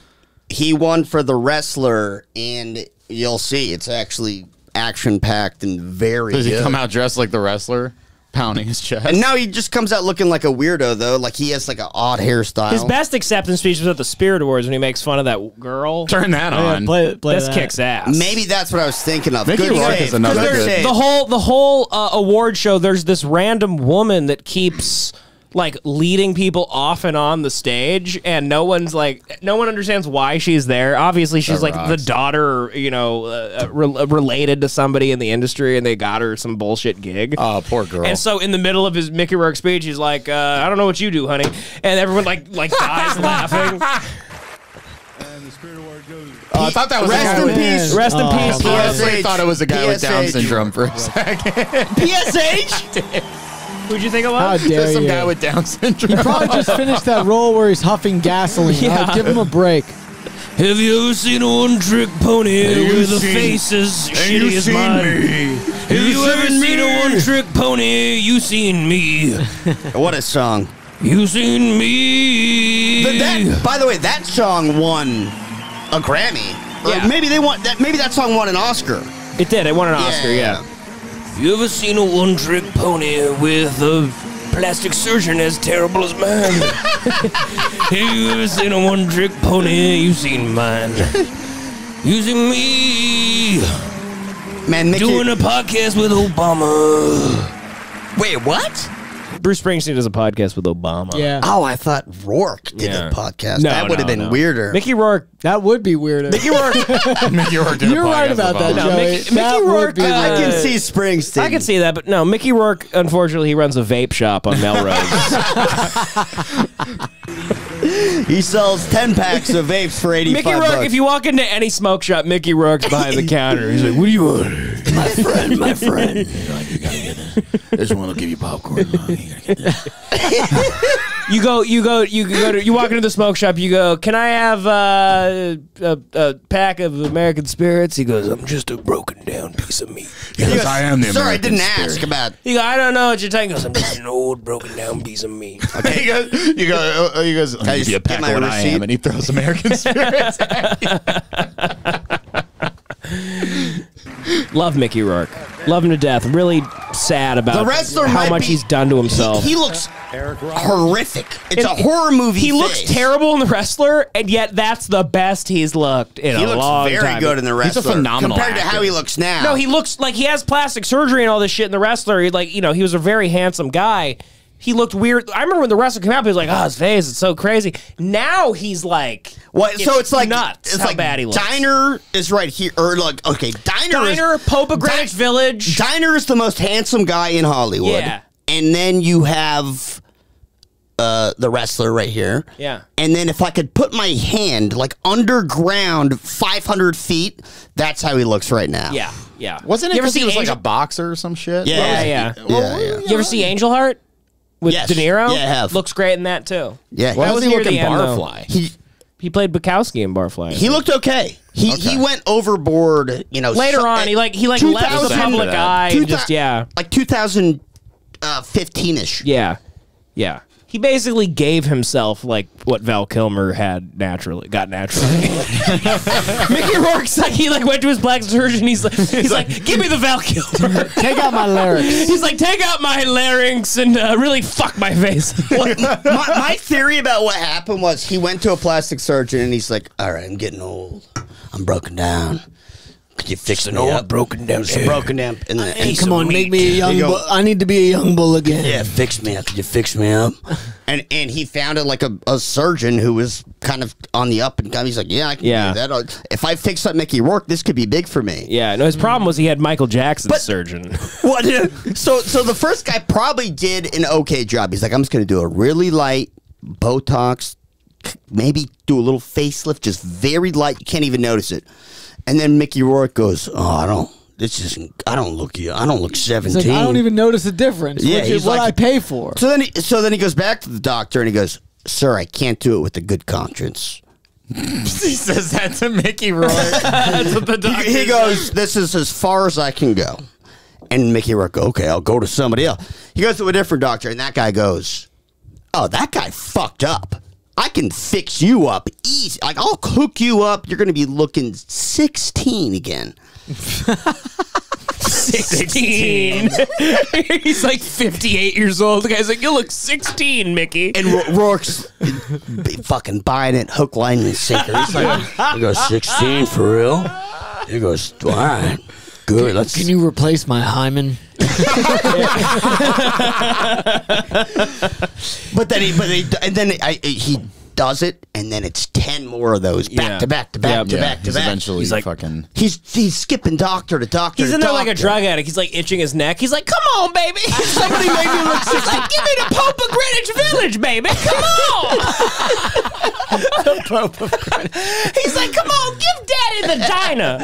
He won for The Wrestler, and you'll see it's actually action-packed and very Does he good. come out dressed like the wrestler, pounding his chest? And now he just comes out looking like a weirdo, though. Like he has like an odd hairstyle. His best acceptance speech was at the Spirit Awards when he makes fun of that girl. Turn that on. Play This that. kicks ass. Maybe that's what I was thinking of. Mickey Good Rourke save. is another Good good- save. The whole award show. There's this random woman that keeps like leading people off and on the stage, and no one understands why she's there. Obviously, she's That like the rocks. daughter, related to somebody in the industry, and they got her some bullshit gig. Oh, poor girl. And so in the middle of his Mickey Rourke speech, he's like, "I don't know what you do, honey," and everyone like dies laughing. Oh, I thought that was Rest a guy in peace. Rest in peace. I honestly PSH. thought it was a guy with Down PSH. syndrome for a second. PSH? Who'd you think it How was? dare Just some you? guy with Down syndrome. He probably just finished that role where he's huffing gasoline. Yeah. Give him a break. Have you ever seen a one-trick pony with a seen- face as Have shitty you as seen mine? me? Have you ever seen a one-trick pony? You seen me? What a song. You seen me? By the way, that song won a Grammy. Or Yeah. maybe they won that. Maybe that song won an Oscar. It did. It won an Oscar. Yeah. You ever seen a one-trick pony with a plastic surgeon as terrible as mine? Have you ever seen a one-trick pony? You seen mine? You seen me? Man, Mickey... Doing a podcast with Obama. Wait, what? Bruce Springsteen does a podcast with Obama. Yeah. Oh, I thought Rourke did a podcast. That would have been weirder. Mickey Rourke. That would be weirder. Mickey Rourke. Mickey Rourke did You're a podcast right about with that, Obama. Joey. Mickey That would Rourke. be weird. I can see Springsteen. I can see that, but no, Mickey Rourke, unfortunately, he runs a vape shop on Melrose. He sells 10 packs of vapes for 85 Mickey Rourke, bucks. if you walk into any smoke shop, Mickey Rourke's behind the counter. He's like, what do you want? my friend. You gotta get this. This one will give you popcorn. You gotta get this. You walk into the smoke shop, you go, can I have a pack of American Spirits? He goes, I'm just a broken down piece of meat. Yes, I am the Sir, I American didn't spirit. ask about... He goes, I don't know what you're talking about. I'm just an old broken down piece of meat. Okay. He goes, I'll give you a pack of what I am, and he throws American Spirits at you. Love Mickey Rourke. Love him to death. Really sad about The wrestler how might much be- he's done to himself. He looks horrific. It's a horror movie. He looks face. terrible in The Wrestler, and yet that's the best he's looked in He a looks long very time. good in The Wrestler. He's a phenomenal compared to actor. how he looks now. No, he looks like he has plastic surgery and all this shit in The Wrestler. He, like, you know, he was a very handsome guy. He looked weird. I remember when The Wrestler came out, he was like, oh, his face, it's so crazy. Now he's like, so it's like nuts It's how like bad he looks. Diner is right here, or like Diner, Pope of Greenwich Village. Diner is the most handsome guy in Hollywood. Yeah. And then you have The Wrestler right here. Yeah. And then if I could put my hand like underground 500 feet, that's how he looks right now. Yeah, yeah. Wasn't it You ever because he see was like Angel- a boxer or some shit? Yeah, yeah. Yeah. You ever see Angel Heart with Yes. De Niro? Yeah, I have. Looks great in that too. Yeah. Why That was was he near the looking end, though. Barfly? He played Bukowski in Barfly. He looked okay. He went overboard, you know. Later on, he left the 2000 public eye and just like 2015-ish. Yeah. Yeah. He basically gave himself like what Val Kilmer got naturally. Mickey Rourke's like he like went to his plastic surgeon. He's like, give me the Val Kilmer. Take out my larynx. He's like, take out my larynx and really fuck my face. my theory about what happened was he went to a plastic surgeon and he's like, all right, I'm getting old. I'm broken down. Could you fix me up? broken down. Just broken down. And Hey, come on, make me a young bull. I need to be a young bull again. Yeah, fix me up. Could you fix me up? and he found like a surgeon who was kind of on the up and coming. He's like, yeah, I can do that. If I fix up Mickey Rourke, this could be big for me. Yeah, no, his problem was he had Michael Jackson's surgeon. What? So the first guy probably did an okay job. He's like, I'm just going to do a really light Botox, maybe do a little facelift, just very light. You can't even notice it. And then Mickey Rourke goes, oh, I don't look 17. He's like, I don't even notice a difference. Yeah, Which he's is what like- I pay for. So then he goes back to the doctor and he goes, sir, I can't do it with a good conscience. He says that to Mickey Rourke. That's what the doctor He goes, this is as far as I can go. And Mickey Rourke, okay, I'll go to somebody else. He goes to a different doctor and that guy goes, oh, that guy fucked up. I can fix you up easy. Like, I'll hook you up. You're going to be looking 16 again. 16. He's like 58 years old. The guy's like, you look 16, Mickey. And Rourke's fucking buying it, hook, line, and sinker. He's like, he goes, 16 for real? He goes, all right, good. Let's. Can you replace my hymen? But then he does it, and then it's 10 more of those back to back to back to back to back. Eventually, He's like, fucking. He's skipping doctor to doctor. He's to in there like a doctor. drug addict. He's like itching his neck. He's like, come on, baby. Somebody made me look 16. He's like, give me the Pope of Greenwich Village, baby. Come on. The Pope of Greenwich. He's like, come on, give Daddy the diner.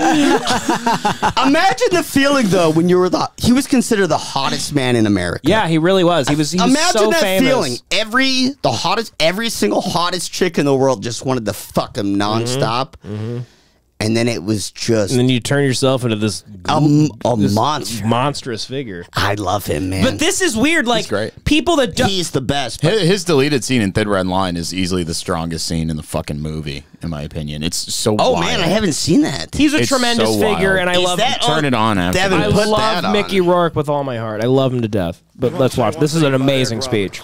Imagine the feeling though when you were he was considered the hottest man in America. Yeah, he really was. He was Imagine so that famous. feeling. Every single hottest chick in the world just wanted to fuck him nonstop. Mm-hmm. And then it was just. And then you turn yourself into this monster. Monstrous figure. I love him, man. But this is weird. Like, people that don't. He's the best. His deleted scene in Thin Red Line is easily the strongest scene in the fucking movie, in my opinion. It's so Oh, wild. man, I haven't seen that. He's a It's tremendous so figure, wild. and I love. Turn it on after. Devin, I put love that on. Mickey Rourke with all my heart. I love him to death. But let's watch. This is an amazing speech.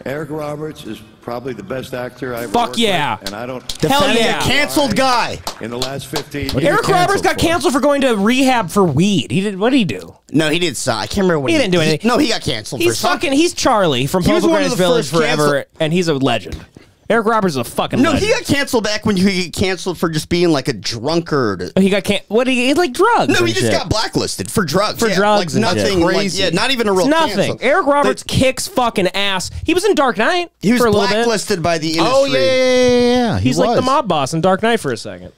Eric Roberts is probably the best actor I ever Fuck worked yeah. with, and I don't. Hell yeah. Canceled guy. In the last 15 years. Eric Roberts got canceled for going to rehab for weed. He did. What did he do? No, he did. I can't remember what He didn't do anything. No, he got canceled. He's for fucking. He's Charlie from He was one of Pomegranate the Village first forever, and he's a legend. Eric Roberts is a fucking No, legend. he got canceled back when he got canceled for just being like a drunkard. He got what? He like drugs. No, he and just shit. got blacklisted for drugs. For yeah, drugs like and nothing. shit. Like, yeah, not even a It's real nothing. cancel. Eric Roberts kicks fucking ass. He was in Dark Knight. He was for a little blacklisted by the industry. Oh yeah. He's like the mob boss in Dark Knight for a second.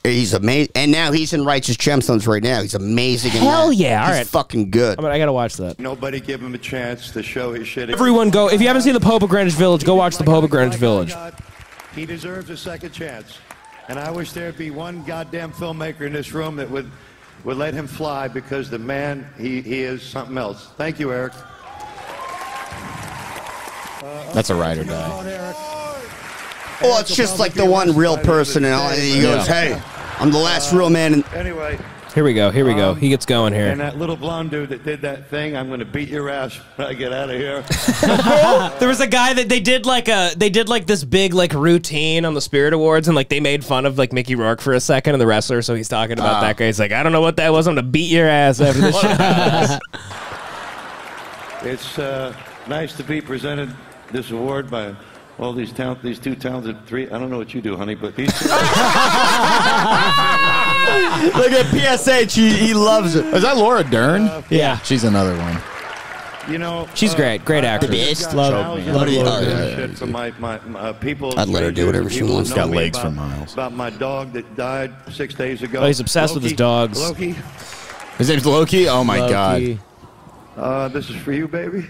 He's amazing, and now he's in Righteous Gemstones right now. He's amazing. in Hell that. yeah! All He's right, fucking good. I gotta watch that. Nobody give him a chance to show his shit. Everyone go. If you haven't seen the Pomegranate Village, go watch the Pomegranate Village. He deserves a second chance. And I wish there'd be one goddamn filmmaker in this room that would let him fly, because the man, he is something else. Thank you, Eric. That's a ride or die. Well, it's just like the one real person, and he goes, "Hey, I'm the last real man." And Anyway. Here we go. Here we go. He gets going here. And that little blonde dude that did that thing, I'm going to beat your ass when I get out of here. There was a guy that they did like this big like routine on the Spirit Awards, and like they made fun of like Mickey Rourke for a second, and the wrestler. So he's talking about that guy. He's like, I don't know what that was. I'm gonna beat your ass after this shit. It's nice to be presented this award by all these two talented I don't know what you do, honey, but these two. Look at PSH. He loves it. Is that Laura Dern? Yeah, she's another one. You know, she's great actress. Love it. From my people. I'd let her do whatever she wants. Got legs for miles. About my dog that died 6 days ago. Oh, he's obsessed with his dogs. Loki. His name's Loki? Oh my Loki. god. This is for you, baby.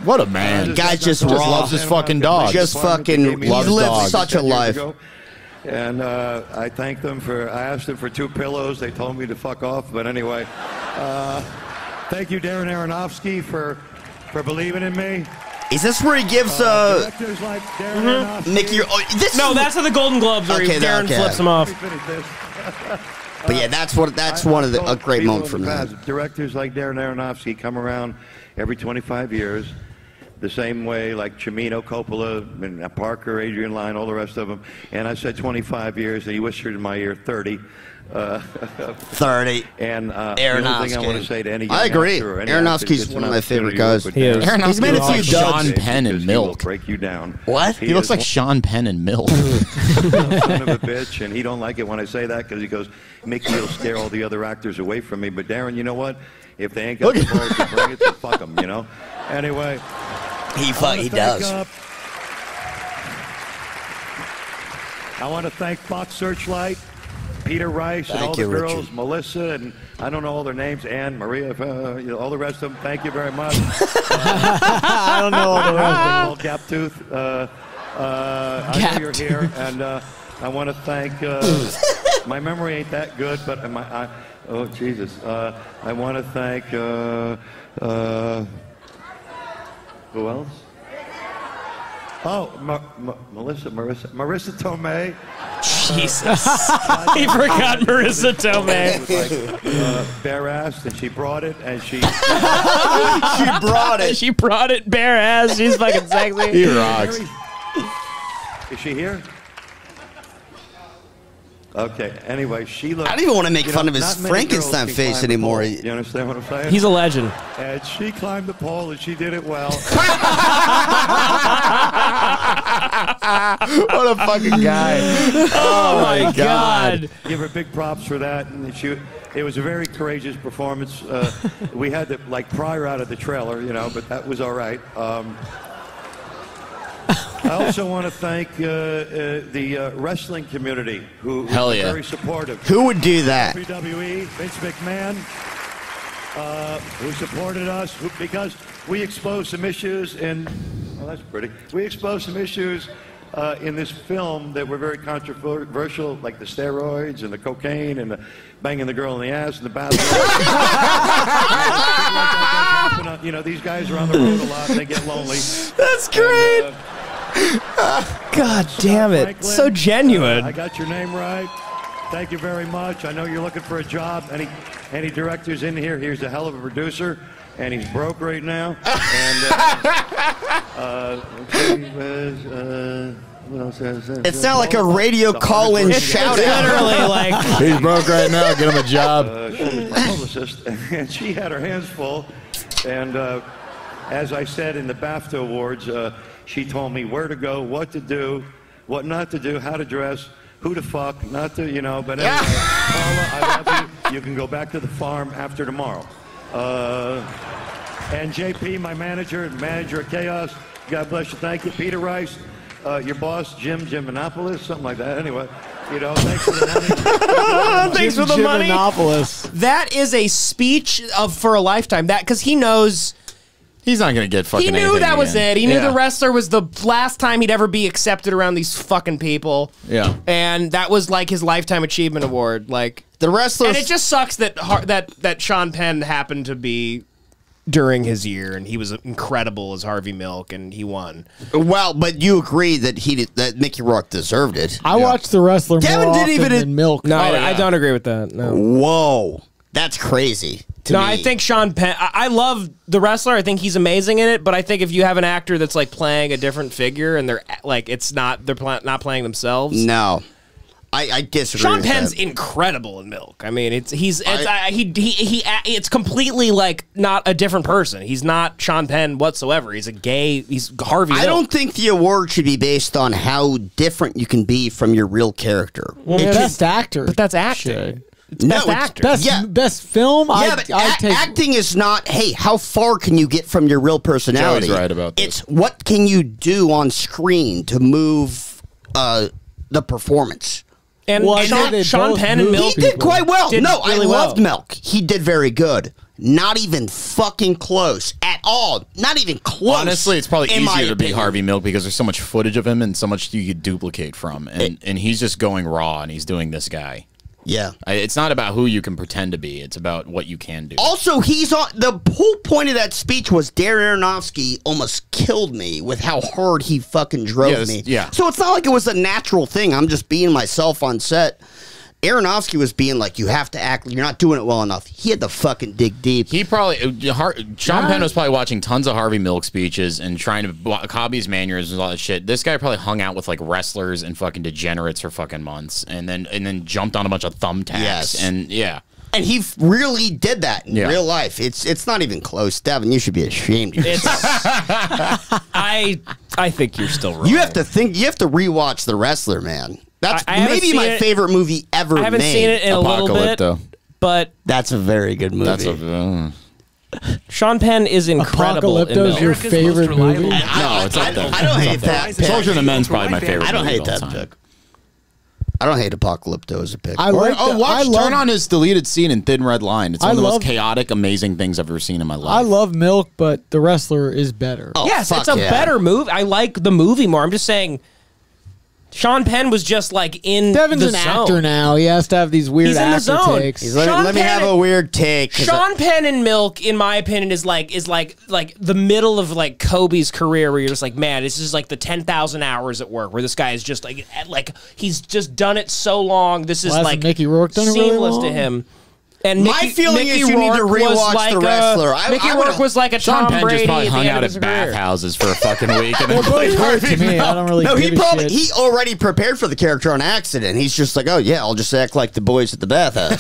What a man. Guy just loves his fucking dog. Just fucking loves he lives dogs. such a life. And I thanked them I asked them for 2 pillows. They told me to fuck off. But anyway, thank you, Darren Aronofsky, for believing in me. Is this where he gives directors like Darren Aronofsky. Nicky? No, that's at the Golden Globes where Darren flips him off. But yeah, that's one of the a great moment for me. Directors like Darren Aronofsky come around every 25 years, the same way like Cimino, Coppola, and Parker, Adrian Lyne, all the rest of them. And I said 25 years, and he whispered in my ear 30. 30. And Aronofsky. the only thing I want to say to any I agree. actor or any Aronofsky's actor, one of my favorite guys. He is. He's made a few like Sean dubs. Penn in Milk. Break you down. What? He looks like Sean Penn in Milk. Son of a bitch, and he don't like it when I say that because he goes, Mickey will scare all the other actors away from me. But Darren, you know what? If they ain't got the balls to bring it, then fuck them, you know? Anyway. He does. I want to thank Fox Searchlight, Peter Rice, and all the girls, Richard. Melissa, and I don't know all their names, Anne, Maria, all the rest of them. Thank you very much. I don't know all the rest. Gaptooth. I know you're here, and I want to thank. My memory ain't that good, but oh Jesus! I want to thank. Who else? Oh, Marissa Tomei. Jesus. He forgot Marissa Tomei. Bare-assed, and she brought it, and she... She brought it bare-ass. She's fucking sexy. He rocks. Is she here? Okay, anyway, she looked... I don't even want to make fun of his not many Frankenstein girls can face climb the anymore. pole. You understand what I'm saying? He's a legend. And she climbed the pole, and she did it well. What a fucking guy. Oh my God. Give her big props for that. And it was a very courageous performance. We had to, like, pry her out of the trailer, you know, but that was all right. I also want to thank the wrestling community who Hell yeah. were very supportive. Who would do that? WWE, Vince McMahon, who supported us because we exposed some issues that's pretty. We exposed some issues in this film that were very controversial, like the steroids and the cocaine and the banging the girl in the ass in the bathroom. You know, these guys are on the road a lot and they get lonely. That's great. God damn it. Franklin, So genuine. I got your name right. Thank you very much. I know you're looking for a job. Any directors in here? Here's a hell of a producer. and he's broke right now. And what else has It sounded like a radio call-in shout-out. Literally, like he's broke right now. Get him a job. She was my publicist, and she had her hands full. And as I said in the BAFTA Awards, she told me where to go, what to do, what not to do, how to dress, who to fuck, not to, you know. But anyway, Paula, I love you. You can go back to the farm after tomorrow. And JP, my manager of Chaos, God bless you, thank you. Peter Rice, your boss, Jim Monopolis, something like that. Anyway, you know, thanks for the money. Thanks for the money. That is a speech for a lifetime. That because he knows. He's not going to get fucking He knew anything that was again. it. He knew the wrestler was the last time he'd ever be accepted around these fucking people. Yeah. And that was like his lifetime achievement award. Like the wrestler. And it just sucks that that Sean Penn happened to be during his year, and he was incredible as Harvey Milk, and he won. Well, but you agree that that Mickey Rourke deserved it. I watched the wrestler Devin more didn't often even than Milk. No, I don't agree with that. No. Whoa, that's crazy. To No, me. I think Sean Penn. I love the wrestler. I think he's amazing in it. But I think if you have an actor that's like playing a different figure, and they're like, it's not not playing themselves. No, I disagree. Sean with Penn's that. incredible in Milk. I mean, it's completely like not a different person. He's not Sean Penn whatsoever. He's he's Harvey Milk. I don't think the award should be based on how different you can be from your real character. Well, best actor. But that's acting. It's No, best it's- actor. Best film. Yeah, but acting is not, hey, how far can you get from your real personality? Joey's right about this. It's what can you do on screen to move the performance. And Sean Penn and Milk He did quite well. did No, really I loved well. Milk. He did very good. Not even fucking close at all. Not even close. Honestly, it's probably in my easier to be opinion. Harvey Milk because there's so much footage of him and so much you could duplicate from. And he's just going raw and he's doing this guy. Yeah. It's not about who you can pretend to be. It's about what you can do. Also, he's on the whole point of that speech was Darren Aronofsky almost killed me with how hard he fucking drove me. Yeah. So it's not like it was a natural thing. I'm just being myself on set. Aronofsky was being like, you have to act, you're not doing it well enough. He had to fucking dig deep. He probably, Sean Penn was probably watching tons of Harvey Milk speeches and trying to copy his mannerisms and all that shit. This guy probably hung out with like wrestlers and fucking degenerates for fucking months and then jumped on a bunch of thumbtacks. Yes. And yeah. And he really did that in Yeah. real life. It's not even close. Devin, you should be ashamed of yourself. I think you're still wrong. You have to rewatch The Wrestler, man. That's I haven't maybe seen my it. favorite movie ever I haven't made. seen it in a little bit, but that's a very good movie. That's a Sean Penn is incredible. in Apocalypto's Milk. your favorite movie? No, it's up there. I don't hate that pick. Soldier and the Men's probably my favorite. I don't movie hate of all that time. pick. I don't hate Apocalypto as a pick. Turn on his deleted scene in Thin Red Line. It's one of the most chaotic, amazing things I've ever seen in my life. I love Milk, but The Wrestler is better. Yes, it's a better movie. I like the movie more. I'm just saying, Sean Penn was just like in Devin's the an zone. actor now. He has to have these weird He's in the actor zone. takes. He's let me have a weird take. 'cause Sean Penn in Milk, in my opinion, is like the middle of like Kobe's career, where you're just like, man, this is like the 10,000 hours at work, where this guy is just like he's just done it so long. This is Well, like hasn't Mickey Rourke done it really seamless to long? him. And My feeling Mickey is you need to Rourke was rewatch like The Wrestler. Mickey I Rourke would've- was like a Sean Tom Penn Brady just probably at the hung end out of at his career. bathhouses for a fucking week and then Well, played hurt to Harvey me. I don't really No, give he a probably shit. he already prepared for the character on accident. He's just like, oh yeah, I'll just act like the boys at the bathhouse.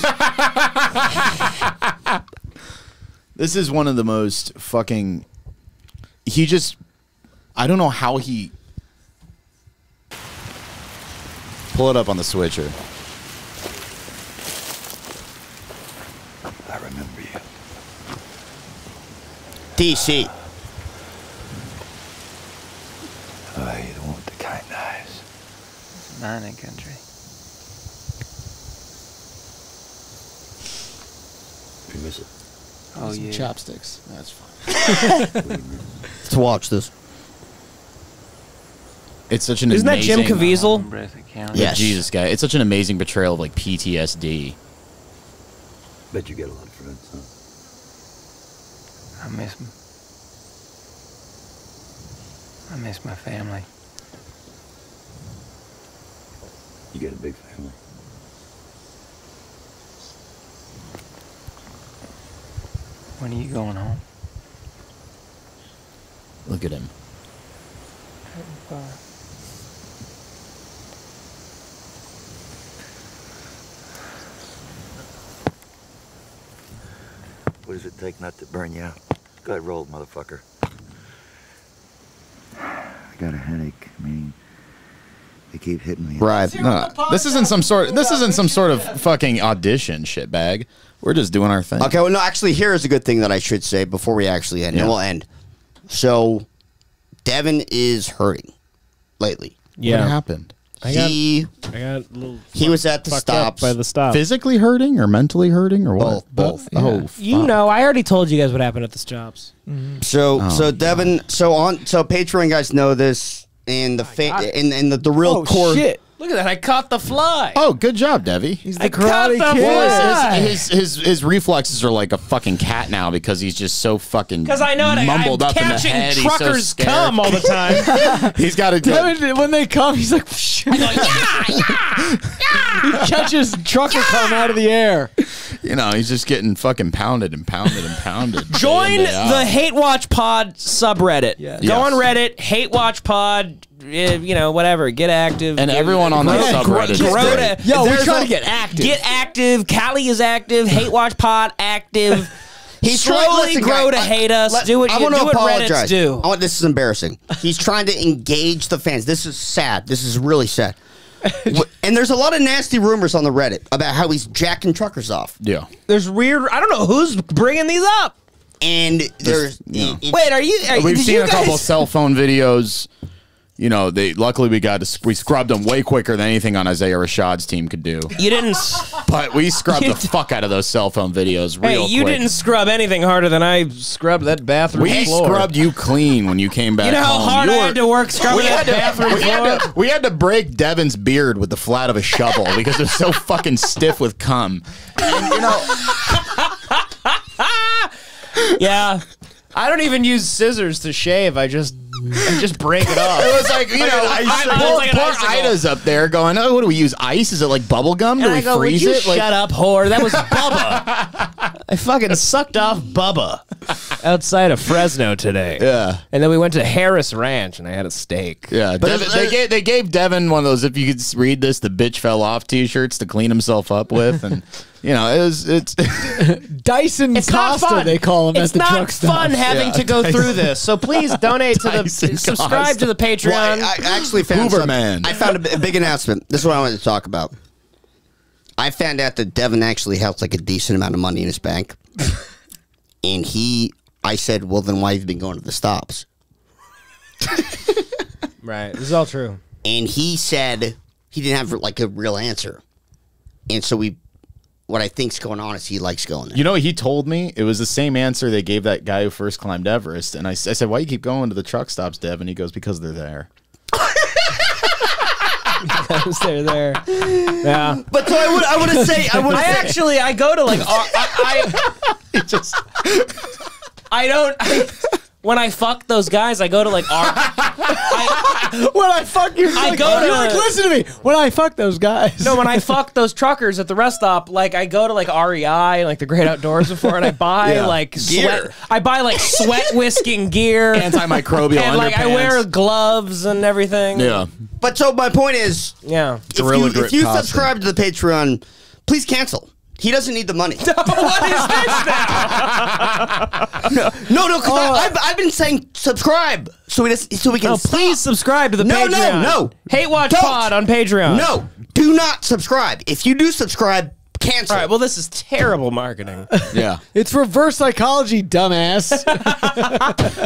This is one of the most fucking. He just. I don't know how he. Pull it up on the switcher. I remember you. DC. I don't want the kind eyes. Mining country. You miss it. Oh Some yeah. chopsticks. That's fine. Let's watch this. It's such an Isn't that amazing. Jim Caviezel? Yes. Jesus, guy. It's such an amazing portrayal of like PTSD. Bet you get a lot of friends, huh? I miss 'em. I miss my family. You get a big family. When are you going home? Look at him. What does it take not to burn you out? Go ahead, roll, motherfucker. I got a headache. I mean, they keep hitting me. Right. No, this isn't some sort. This isn't some sort of fucking audition, shitbag. We're just doing our thing. Okay. Well, no. Actually, here is a good thing that I should say before we actually end. And we'll end. So, Devin is hurting lately. Yeah. What happened? He was at the stops. by the stop. Physically hurting or mentally hurting or what? Both. Oh, You know, I already told you guys what happened at the stops. So Devin, so Patreon guys know this, and the real core. Shit. Look at that! I caught the fly. Oh, good job, Devi. He's the Karate Kid. Well, his reflexes are like a fucking cat now because he's just so fucking Because I know mumbled I'm up in the catching head. truckers He's so scared. come all the time. He's got to Devin, when they come, he's like, he catches trucker come out of the air. You know, he's just getting fucking pounded and pounded and pounded. Join the Hate Watch Pod subreddit. Yes. Go on Reddit, Hate Watch Pod. You know, whatever. Get active. And everyone on that subreddit is great. Yo, we're trying to get active. Get active. Callie is active. Hate Watch Pod active. He's slowly grow to hate us. Do what Reddits do. This is embarrassing. He's trying to engage the fans. This is sad. This is really sad. And there's a lot of nasty rumors on the Reddit about how he's jacking truckers off. Yeah. There's weird. I don't know who's bringing these up. And there's wait. Are you? We've did seen you a couple guys- cell phone videos. You know, luckily we scrubbed them way quicker than anything on Isaiah Rashad's team could do. You didn't. But we scrubbed the fuck out of those cell phone videos real Hey, you quick. didn't scrub anything harder than I scrubbed that bathroom We floor. scrubbed you clean when you came back. You know how home. hard You I were- had to work scrubbing that bathroom floor? We had to break Devin's beard with the flat of a shovel because it was so fucking stiff with cum. And, you know, Yeah. I don't even use scissors to shave. I just break it off. it was like, you know, poor Ida's up there going, oh, what do we use? Ice? Is it like bubble gum? Do And we I go, freeze would you it? Like, shut up, whore. That was Bubba. I fucking sucked off Bubba outside of Fresno today. Yeah. And then we went to Harris Ranch, and I had a steak. Yeah, they gave Devin one of those, if you could read this, the bitch fell off t-shirts to clean himself up with. And, you know, it's Dyson It's not Costa, fun. they call him It's at the not truck stop. fun having to go through this. So please donate to the subscribe to the Patreon. Well, I actually found Hooverman. I found a big announcement. This is what I wanted to talk about. I found out that Devin actually has like a decent amount of money in his bank. And I said, well, then why have you been going to the stops? Right. This is all true. And he said he didn't have like a real answer. And so what I think's going on is he likes going there. You know what he told me? It was the same answer they gave that guy who first climbed Everest. And I said, why do you keep going to the truck stops, Dev? And he goes, because they're there. Because they're there. Yeah. But so I want to say, I go to like when I fuck those guys, I go to like when I fuck you, listen to me. When I fuck those guys. No, when I fuck those truckers at the rest stop, like I go to like REI, like the Great Outdoors before, and I buy like Gear. sweat whisking gear, antimicrobial and like I underpants. wear gloves and everything. Yeah. But so my point is, yeah, if you subscribe to the Patreon, please cancel. He doesn't need the money. What is this now? No, because I've been saying subscribe so we can. No, please subscribe to the No, Patreon. no. Hate Watch Don't. Pod on Patreon. No, do not subscribe. If you do subscribe, cancel. All right. Well, this is terrible marketing. Yeah. It's reverse psychology, dumbass.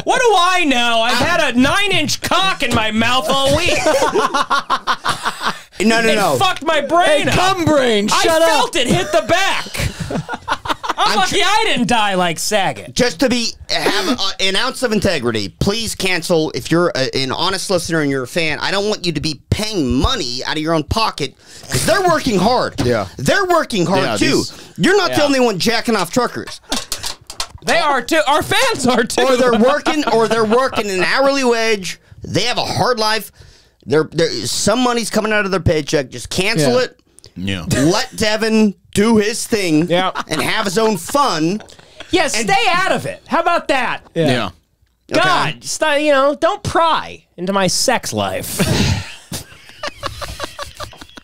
What do I know? I've had a 9-inch cock in my mouth all week. No. It fucked my brain up. Cum brain, I shut up. felt it hit the back. I'm lucky I didn't die like Saget. Just to have an ounce of integrity, please cancel. If you're an honest listener and you're a fan, I don't want you to be paying money out of your own pocket because they're working hard. Yeah. They're working hard too. You're not the only one jacking off truckers. They are too. Our fans are too. Or they're working an hourly wage. They have a hard life. Some money's coming out of their paycheck. Just cancel it. Yeah. Let Devin do his thing and have his own fun. Yeah, stay out of it. How about that? Yeah. God, stop, don't pry into my sex life.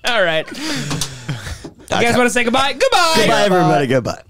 All right. You guys want to say goodbye? Goodbye. Goodbye, everybody. Goodbye.